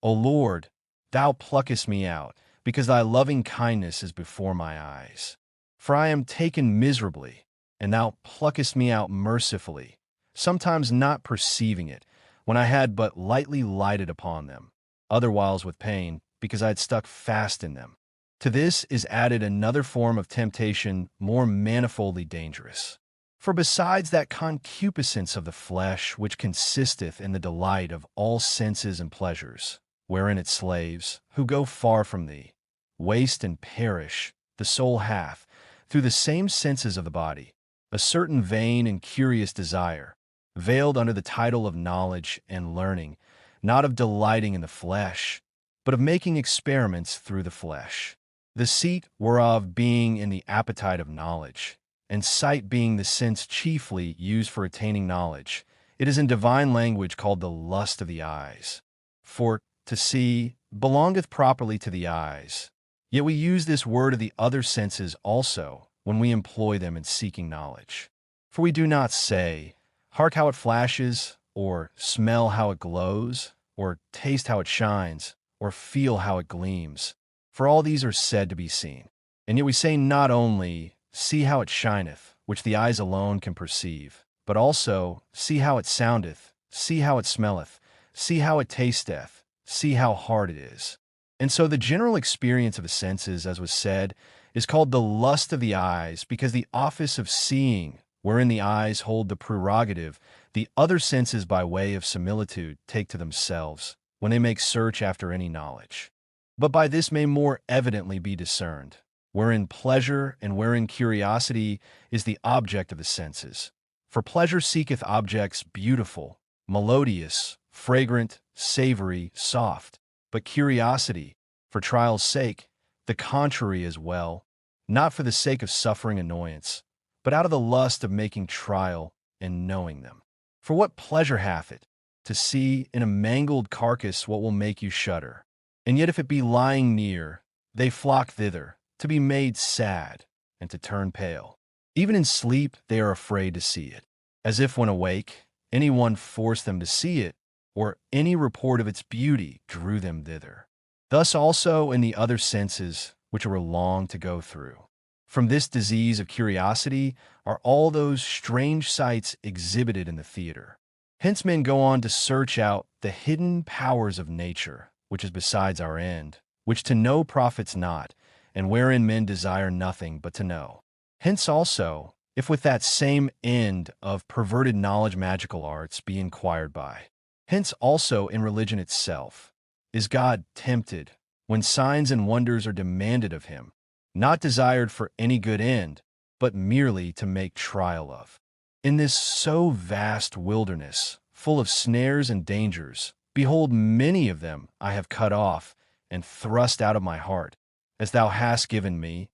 O Lord, thou pluckest me out, because thy loving kindness is before my eyes. For I am taken miserably, and thou pluckest me out mercifully, sometimes not perceiving it, when I had but lightly lighted upon them, otherwhiles with pain, because I had stuck fast in them. To this is added another form of temptation more manifoldly dangerous. For besides that concupiscence of the flesh which consisteth in the delight of all senses and pleasures, wherein its slaves, who go far from thee, waste and perish, the soul hath, through the same senses of the body, a certain vain and curious desire, veiled under the title of knowledge and learning, not of delighting in the flesh, but of making experiments through the flesh, the seat whereof being in the appetite of knowledge, and sight being the sense chiefly used for attaining knowledge, it is in divine language called the lust of the eyes. For to see belongeth properly to the eyes, yet we use this word of the other senses also when we employ them in seeking knowledge. For we do not say, hark how it flashes, or smell how it glows, or taste how it shines, or feel how it gleams. For all these are said to be seen. And yet we say not only, see how it shineth, which the eyes alone can perceive, but also, see how it soundeth, see how it smelleth, see how it tasteth, see how hard it is. And so the general experience of the senses, as was said, is called the lust of the eyes, because the office of seeing, wherein the eyes hold the prerogative, the other senses by way of similitude take to themselves, when they make search after any knowledge. But by this may more evidently be discerned, wherein pleasure and wherein curiosity is the object of the senses. For pleasure seeketh objects beautiful, melodious, fragrant, savory, soft, but curiosity, for trial's sake, the contrary as well, not for the sake of suffering annoyance, but out of the lust of making trial and knowing them. For what pleasure hath it, to see in a mangled carcass what will make you shudder? And yet if it be lying near, they flock thither, to be made sad, and to turn pale. Even in sleep they are afraid to see it, as if when awake, any one forced them to see it, or any report of its beauty drew them thither. Thus also in the other senses which were long to go through. From this disease of curiosity are all those strange sights exhibited in the theater. Hence men go on to search out the hidden powers of nature, which is besides our end, which to know profits not, and wherein men desire nothing but to know. Hence also, if with that same end of perverted knowledge magical arts be inquired by. Hence also in religion itself, is God tempted, when signs and wonders are demanded of him, not desired for any good end, but merely to make trial of. In this so vast wilderness, full of snares and dangers, behold, many of them I have cut off and thrust out of my heart, as thou hast given me,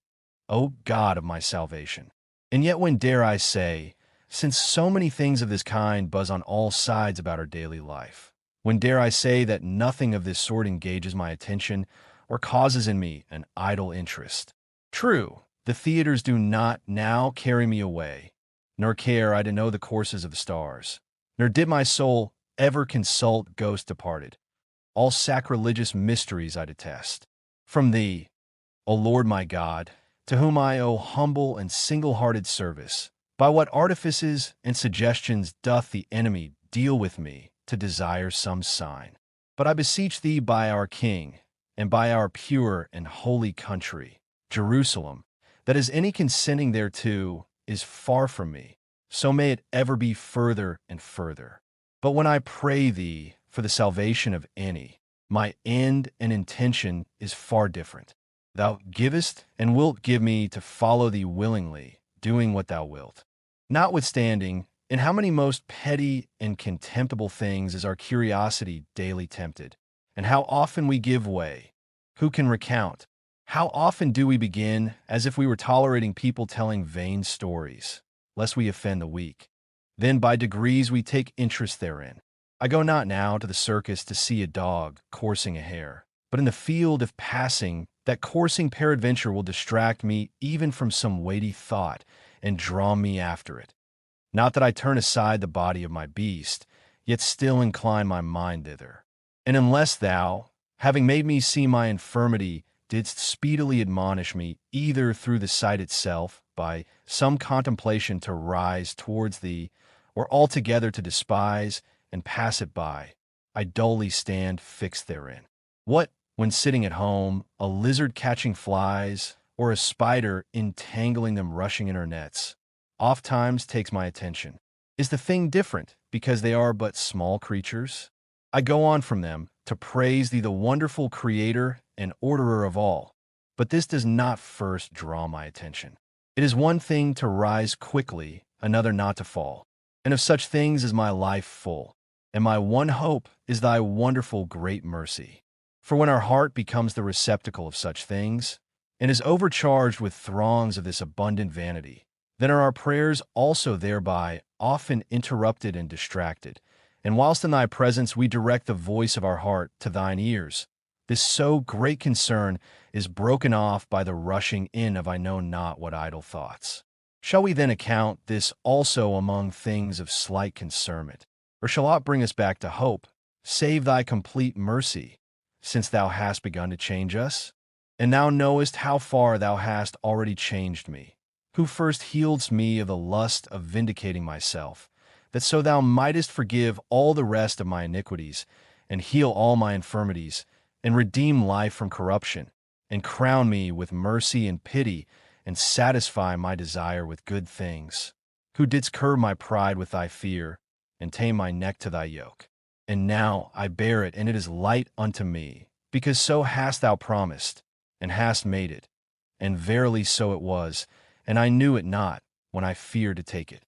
O God of my salvation. And yet when dare I say, since so many things of this kind buzz on all sides about our daily life, when dare I say that nothing of this sort engages my attention or causes in me an idle interest? True, the theaters do not now carry me away, nor care I to know the courses of the stars, nor did my soul ever consult ghosts departed. All sacrilegious mysteries I detest. From thee, O Lord my God, to whom I owe humble and single-hearted service. By what artifices and suggestions doth the enemy deal with me to desire some sign? But I beseech thee by our King, and by our pure and holy country, Jerusalem, that as any consenting thereto is far from me, so may it ever be further and further. But when I pray thee for the salvation of any, my end and intention is far different. Thou givest and wilt give me to follow thee willingly, doing what thou wilt. Notwithstanding, in how many most petty and contemptible things is our curiosity daily tempted, and how often we give way, who can recount? How often do we begin as if we were tolerating people telling vain stories, lest we offend the weak? Then by degrees we take interest therein. I go not now to the circus to see a dog coursing a hare, but in the field if passing, that coursing peradventure will distract me even from some weighty thought, and draw me after it. Not that I turn aside the body of my beast, yet still incline my mind thither. And unless thou, having made me see my infirmity, didst speedily admonish me, either through the sight itself, by some contemplation to rise towards thee, or altogether to despise and pass it by, I dully stand fixed therein. What, when sitting at home, a lizard catching flies, or a spider entangling them rushing in her nets, ofttimes takes my attention. Is the thing different because they are but small creatures? I go on from them to praise thee, the wonderful Creator and Orderer of all. But this does not first draw my attention. It is one thing to rise quickly, another not to fall. And of such things is my life full, and my one hope is thy wonderful great mercy. For when our heart becomes the receptacle of such things, and is overcharged with throngs of this abundant vanity, then are our prayers also thereby often interrupted and distracted. And whilst in thy presence we direct the voice of our heart to thine ears, this so great concern is broken off by the rushing in of I know not what idle thoughts. Shall we then account this also among things of slight concernment? Or shall aught bring us back to hope, save thy complete mercy, since thou hast begun to change us? And thou knowest how far thou hast already changed me, who first healedst me of the lust of vindicating myself, that so thou mightest forgive all the rest of my iniquities, and heal all my infirmities, and redeem life from corruption, and crown me with mercy and pity, and satisfy my desire with good things, who didst curb my pride with thy fear, and tame my neck to thy yoke. And now I bear it, and it is light unto me, because so hast thou promised, and hast made it. And verily so it was, and I knew it not, when I feared to take it.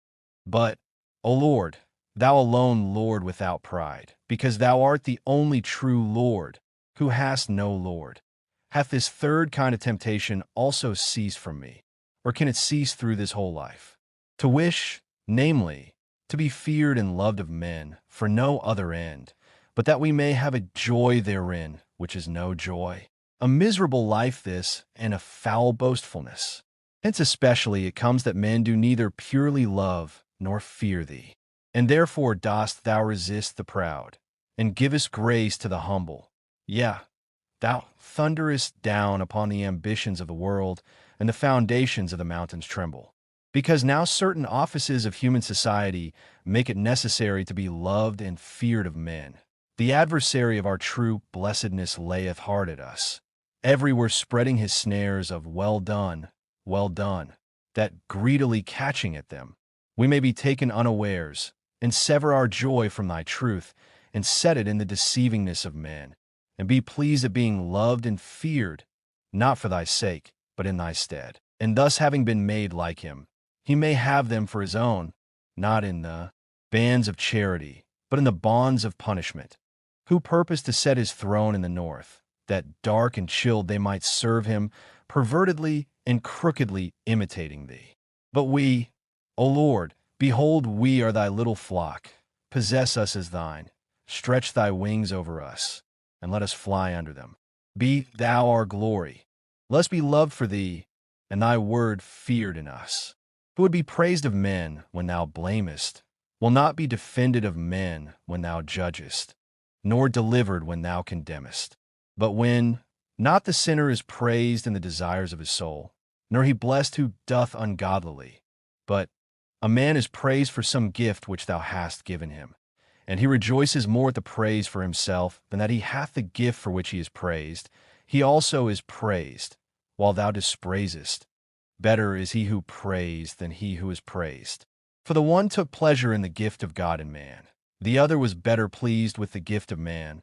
But, O Lord, thou alone Lord without pride, because thou art the only true Lord, who hast no Lord. Hath this third kind of temptation also ceased from me, or can it cease through this whole life? To wish, namely, to be feared and loved of men, for no other end, but that we may have a joy therein, which is no joy. A miserable life this, and a foul boastfulness. Hence especially it comes that men do neither purely love nor fear thee. And therefore dost thou resist the proud, and givest grace to the humble. Yea, thou thunderest down upon the ambitions of the world, and the foundations of the mountains tremble. Because now certain offices of human society make it necessary to be loved and feared of men. The adversary of our true blessedness layeth hard at us, everywhere spreading his snares of well done, that greedily catching at them, we may be taken unawares, and sever our joy from thy truth, and set it in the deceivingness of men, and be pleased at being loved and feared, not for thy sake, but in thy stead. And thus having been made like him, he may have them for his own, not in the bands of charity, but in the bonds of punishment, who purposed to set his throne in the north, that dark and chilled they might serve him, pervertedly and crookedly imitating thee. But we, O Lord, behold, we are thy little flock. Possess us as thine. Stretch thy wings over us, and let us fly under them. Be thou our glory. Let us be loved for thee, and thy word feared in us. Who would be praised of men when thou blamest, will not be defended of men when thou judgest, nor delivered when thou condemnest. But when not the sinner is praised in the desires of his soul, nor he blessed who doth ungodlily. But a man is praised for some gift which thou hast given him, and he rejoices more at the praise for himself than that he hath the gift for which he is praised. He also is praised, while thou dispraisest. Better is he who praised than he who is praised. For the one took pleasure in the gift of God and man. The other was better pleased with the gift of man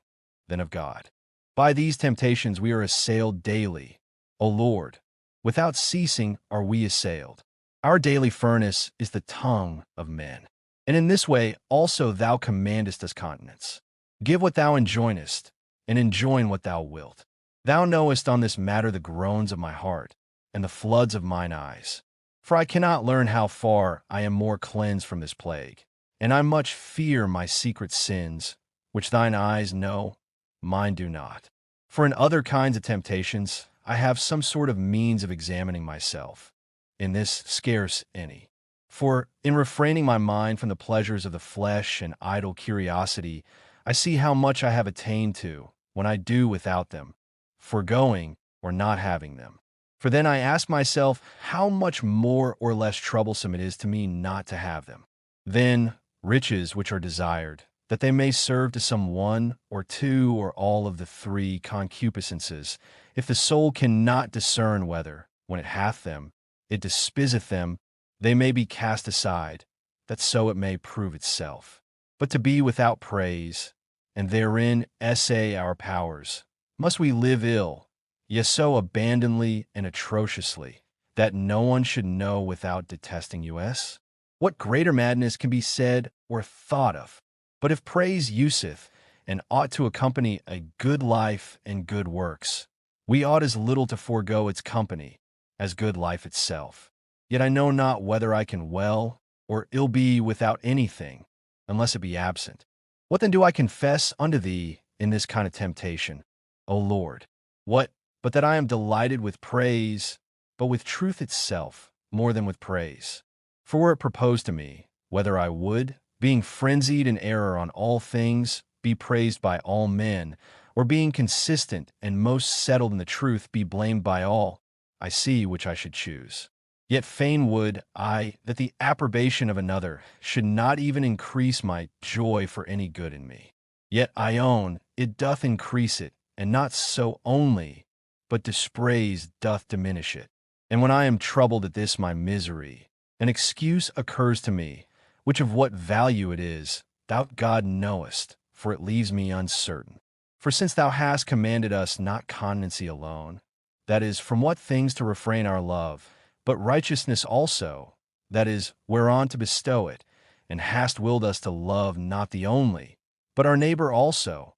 than of God. By these temptations we are assailed daily, O Lord. Without ceasing are we assailed. Our daily furnace is the tongue of men. And in this way also thou commandest us continence. Give what thou enjoinest, and enjoin what thou wilt. Thou knowest on this matter the groans of my heart, and the floods of mine eyes. For I cannot learn how far I am more cleansed from this plague. And I much fear my secret sins, which thine eyes know, mine do not. For in other kinds of temptations I have some sort of means of examining myself. In this scarce any. For in refraining my mind from the pleasures of the flesh and idle curiosity, I see how much I have attained to when I do without them, foregoing or not having them. For then I ask myself how much more or less troublesome it is to me not to have them. Then riches which are desired, that they may serve to some one or two or all of the three concupiscences, if the soul cannot discern whether, when it hath them, it despiseth them, they may be cast aside, that so it may prove itself. But to be without praise, and therein essay our powers, must we live ill, yet so abandonedly and atrociously, that no one should know without detesting us? What greater madness can be said or thought of? But if praise useth, and ought to accompany a good life and good works, we ought as little to forego its company as good life itself. Yet I know not whether I can well or ill be without anything, unless it be absent. What then do I confess unto thee in this kind of temptation, O Lord? What, but that I am delighted with praise, but with truth itself, more than with praise? For were it proposed to me, whether I would, being frenzied in error on all things, be praised by all men, or being consistent and most settled in the truth, be blamed by all, I see which I should choose. Yet fain would I that the approbation of another should not even increase my joy for any good in me. Yet I own it doth increase it, and not so only, but dispraise doth diminish it. And when I am troubled at this my misery, an excuse occurs to me, which of what value it is, thou God knowest, for it leaves me uncertain. For since thou hast commanded us not continency alone, that is, from what things to refrain our love, but righteousness also, that is, whereon to bestow it, and hast willed us to love not the only, but our neighbor also.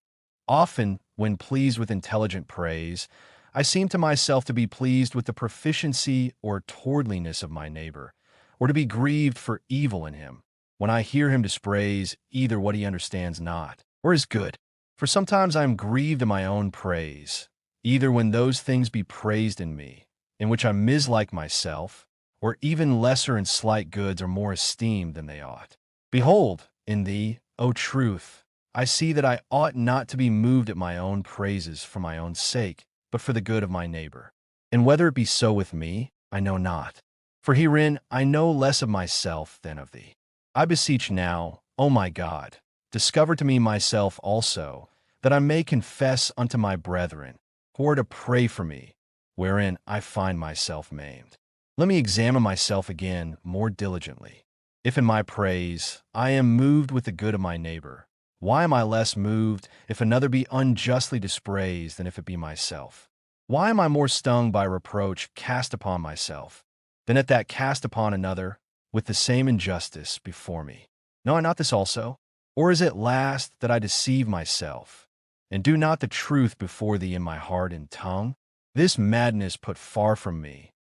Often, when pleased with intelligent praise, I seem to myself to be pleased with the proficiency or towardliness of my neighbor, or to be grieved for evil in him, when I hear him dispraise either what he understands not, or is good. For sometimes I am grieved at my own praise, either when those things be praised in me, in which I mislike myself, or even lesser and slight goods are more esteemed than they ought. Behold, in thee, O truth, I see that I ought not to be moved at my own praises for my own sake, but for the good of my neighbor. And whether it be so with me, I know not. For herein I know less of myself than of thee. I beseech now, O my God, discover to me myself also, that I may confess unto my brethren, who are to pray for me, wherein I find myself maimed. Let me examine myself again more diligently. If in my praise I am moved with the good of my neighbor, why am I less moved if another be unjustly dispraised than if it be myself? Why am I more stung by reproach cast upon myself than at that cast upon another with the same injustice before me? Know I not this also? Or is it last that I deceive myself, and do not the truth before thee in my heart and tongue? This madness put far from me.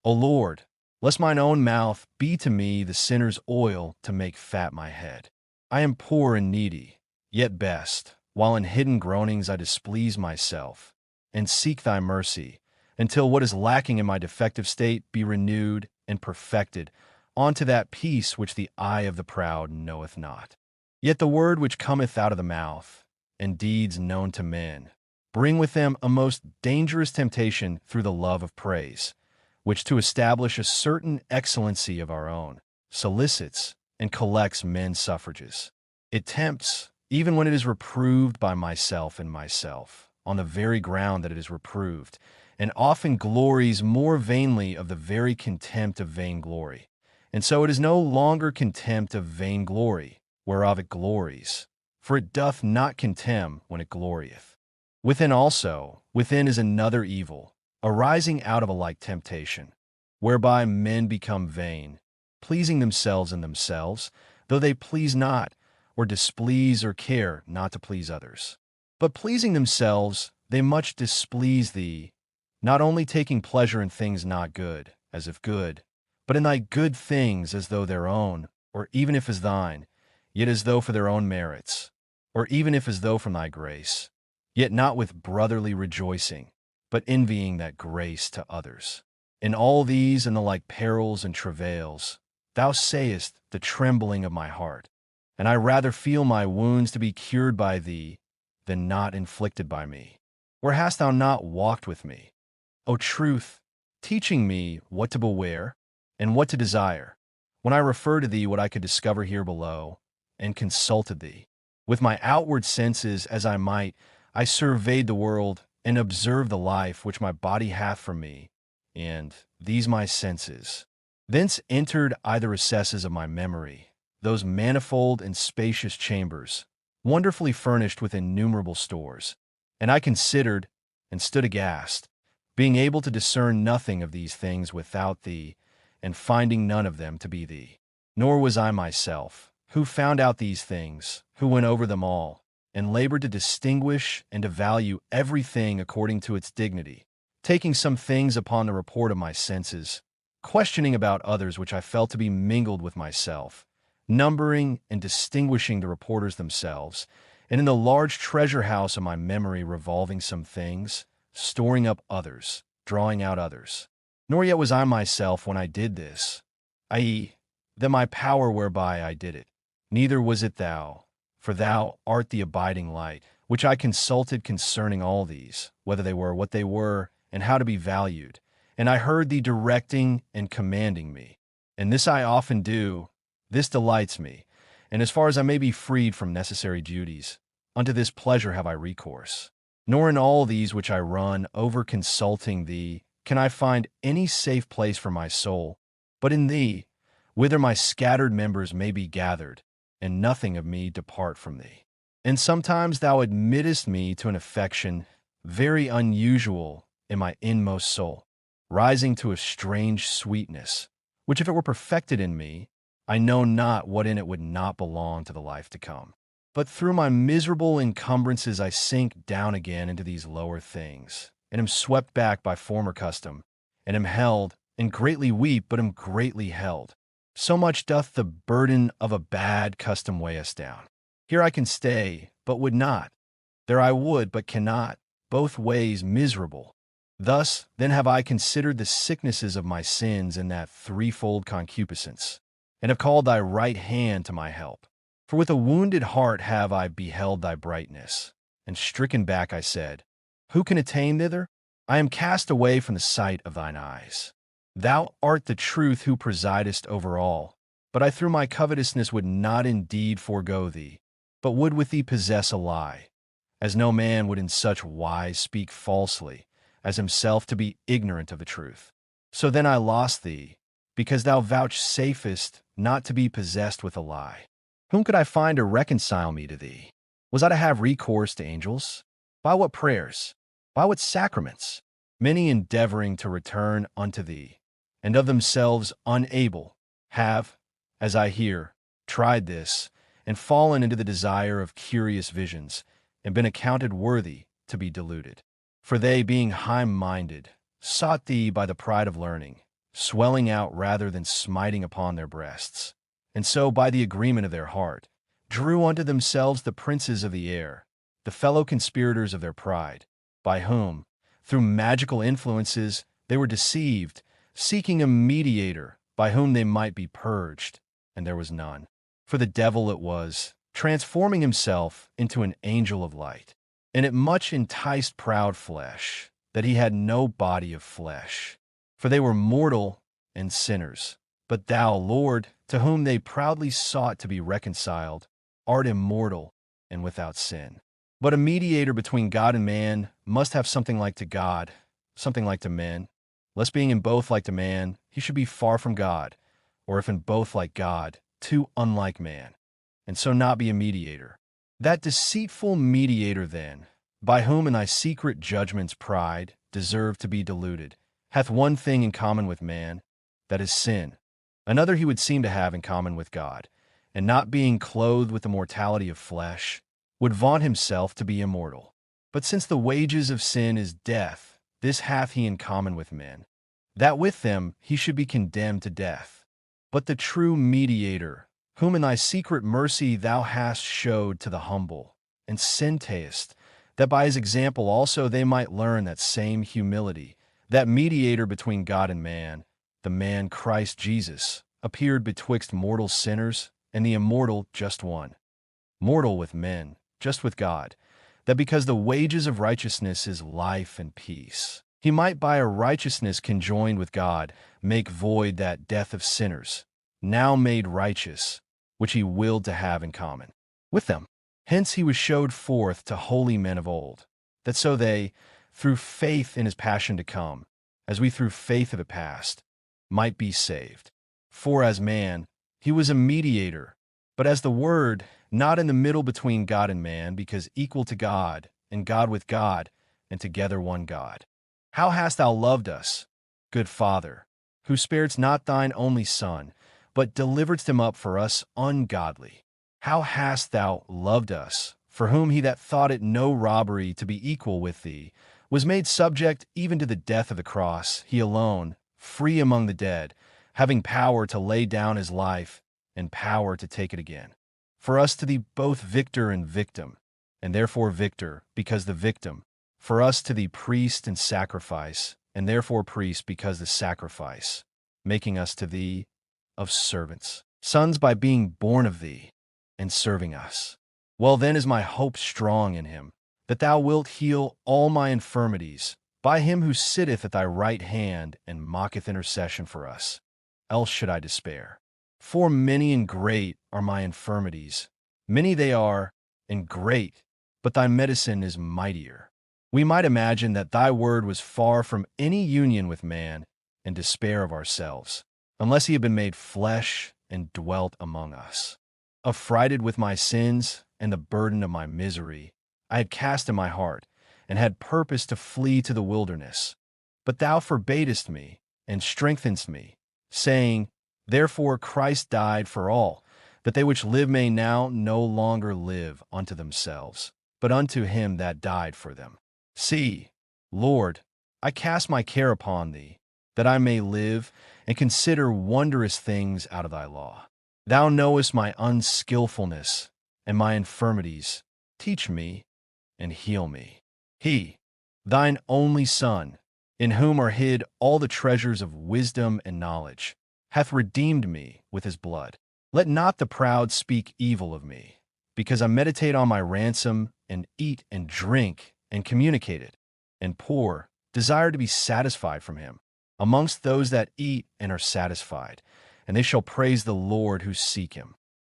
O Lord, lest mine own mouth be to me the sinner's oil to make fat my head. I am poor and needy, yet best, while in hidden groanings I displease myself, and seek thy mercy, until what is lacking in my defective state be renewed and perfected, unto that peace which the eye of the proud knoweth not. Yet the word which cometh out of the mouth, and deeds known to men, bring with them a most dangerous temptation through the love of praise, which to establish a certain excellency of our own, solicits and collects men's suffrages. It tempts, even when it is reproved by myself and myself, on the very ground that it is reproved, and often glories more vainly of the very contempt of vainglory. And so it is no longer contempt of vainglory, whereof it glories, for it doth not contemn when it glorieth. Within also, within is another evil, arising out of a like temptation, whereby men become vain, pleasing themselves in themselves, though they please not, or displease or care not to please others. But pleasing themselves, they much displease thee, not only taking pleasure in things not good, as if good, but in thy good things as though their own, or even if as thine, yet as though for their own merits, or even if as though from thy grace, yet not with brotherly rejoicing, but envying that grace to others. In all these and the like perils and travails, thou sayest the trembling of my heart, and I rather feel my wounds to be cured by thee than not inflicted by me. Where hast thou not walked with me, O truth, teaching me what to beware and what to desire, when I refer to thee what I could discover here below, and consulted thee? With my outward senses as I might, I surveyed the world, and observed the life which my body hath from me, and these my senses. Thence entered I the recesses of my memory, those manifold and spacious chambers, wonderfully furnished with innumerable stores. And I considered, and stood aghast, being able to discern nothing of these things without thee, and finding none of them to be thee. Nor was I myself, who found out these things, who went over them all, and labored to distinguish and to value everything according to its dignity, taking some things upon the report of my senses, questioning about others which I felt to be mingled with myself, numbering and distinguishing the reporters themselves, and in the large treasure house of my memory revolving some things, storing up others, drawing out others. Nor yet was I myself when I did this, i.e., that my power whereby I did it. Neither was it thou, for thou art the abiding light, which I consulted concerning all these, whether they were what they were, and how to be valued. And I heard thee directing and commanding me. And this I often do, this delights me, and as far as I may be freed from necessary duties, unto this pleasure have I recourse. Nor in all these which I run over consulting thee can I find any safe place for my soul, but in thee, whither my scattered members may be gathered, and nothing of me depart from thee. And sometimes thou admittest me to an affection very unusual in my inmost soul, rising to a strange sweetness, which if it were perfected in me, I know not what in it would not belong to the life to come. But through my miserable encumbrances I sink down again into these lower things, and am swept back by former custom, and am held, and greatly weep, but am greatly held. So much doth the burden of a bad custom weigh us down. Here I can stay, but would not. There I would, but cannot. Both ways miserable. Thus, then have I considered the sicknesses of my sins in that threefold concupiscence, and have called thy right hand to my help. For with a wounded heart have I beheld thy brightness, and stricken back I said, who can attain thither? I am cast away from the sight of thine eyes. Thou art the truth who presidest over all, but I through my covetousness would not indeed forego thee, but would with thee possess a lie, as no man would in such wise speak falsely, as himself to be ignorant of the truth. So then I lost thee, because thou vouchsafest not to be possessed with a lie. Whom could I find to reconcile me to thee? Was I to have recourse to angels? By what prayers? By what sacraments? Many endeavoring to return unto thee, and of themselves unable, have, as I hear, tried this, and fallen into the desire of curious visions, and been accounted worthy to be deluded. For they, being high-minded, sought thee by the pride of learning, swelling out rather than smiting upon their breasts, and so by the agreement of their heart, drew unto themselves the princes of the air, the fellow conspirators of their pride, by whom, through magical influences, they were deceived, seeking a mediator by whom they might be purged, and there was none. For the devil it was, transforming himself into an angel of light. And it much enticed proud flesh, that he had no body of flesh. for they were mortal and sinners. But thou, Lord, to whom they proudly sought to be reconciled, art immortal and without sin. But a mediator between God and man must have something like to God, something like to men. Lest being in both like to man, he should be far from God, or if in both like God, too unlike man, and so not be a mediator. That deceitful mediator then, by whom in thy secret judgments pride deserved to be deluded, hath one thing in common with man, that is sin. Another he would seem to have in common with God, and not being clothed with the mortality of flesh, would vaunt himself to be immortal. But since the wages of sin is death, this hath he in common with men, that with them he should be condemned to death. But the true mediator, whom in thy secret mercy thou hast showed to the humble, and sentest, that by his example also they might learn that same humility, that mediator between God and man, the man Christ Jesus, appeared betwixt mortal sinners and the immortal just one, mortal with men, just with God, that because the wages of righteousness is life and peace, he might by a righteousness conjoined with God make void that death of sinners, now made righteous, which he willed to have in common with them. Hence he was showed forth to holy men of old, that so they, through faith in his passion to come, as we through faith of it past, might be saved. For as man, he was a mediator, but as the Word, not in the middle between God and man, because equal to God, and God with God, and together one God. How hast thou loved us, good Father, who sparedst not thine only Son, but deliveredst him up for us ungodly? How hast thou loved us, for whom he that thought it no robbery to be equal with thee, was made subject even to the death of the cross, he alone, free among the dead, having power to lay down his life, and power to take it again. For us to thee both victor and victim, and therefore victor, because the victim, for us to thee priest and sacrifice, and therefore priest because the sacrifice, making us to thee of servants, sons by being born of thee, and serving us. Well then is my hope strong in him, that thou wilt heal all my infirmities, by him who sitteth at thy right hand and mocketh intercession for us. Else should I despair. For many and great are my infirmities, many they are, and great, but thy medicine is mightier. We might imagine that thy word was far from any union with man, and despair of ourselves, unless he had been made flesh and dwelt among us. Affrighted with my sins and the burden of my misery, I had cast in my heart, and had purpose to flee to the wilderness. But thou forbadest me, and strengthenedst me, saying, Therefore Christ died for all, that they which live may now no longer live unto themselves, but unto him that died for them. See, Lord, I cast my care upon thee, that I may live and consider wondrous things out of thy law. Thou knowest my unskillfulness and my infirmities. Teach me and heal me. He, thine only Son, in whom are hid all the treasures of wisdom and knowledge, hath redeemed me with his blood. Let not the proud speak evil of me, because I meditate on my ransom, and eat and drink and communicate it, and poor, desire to be satisfied from him, amongst those that eat and are satisfied, and they shall praise the Lord who seek him.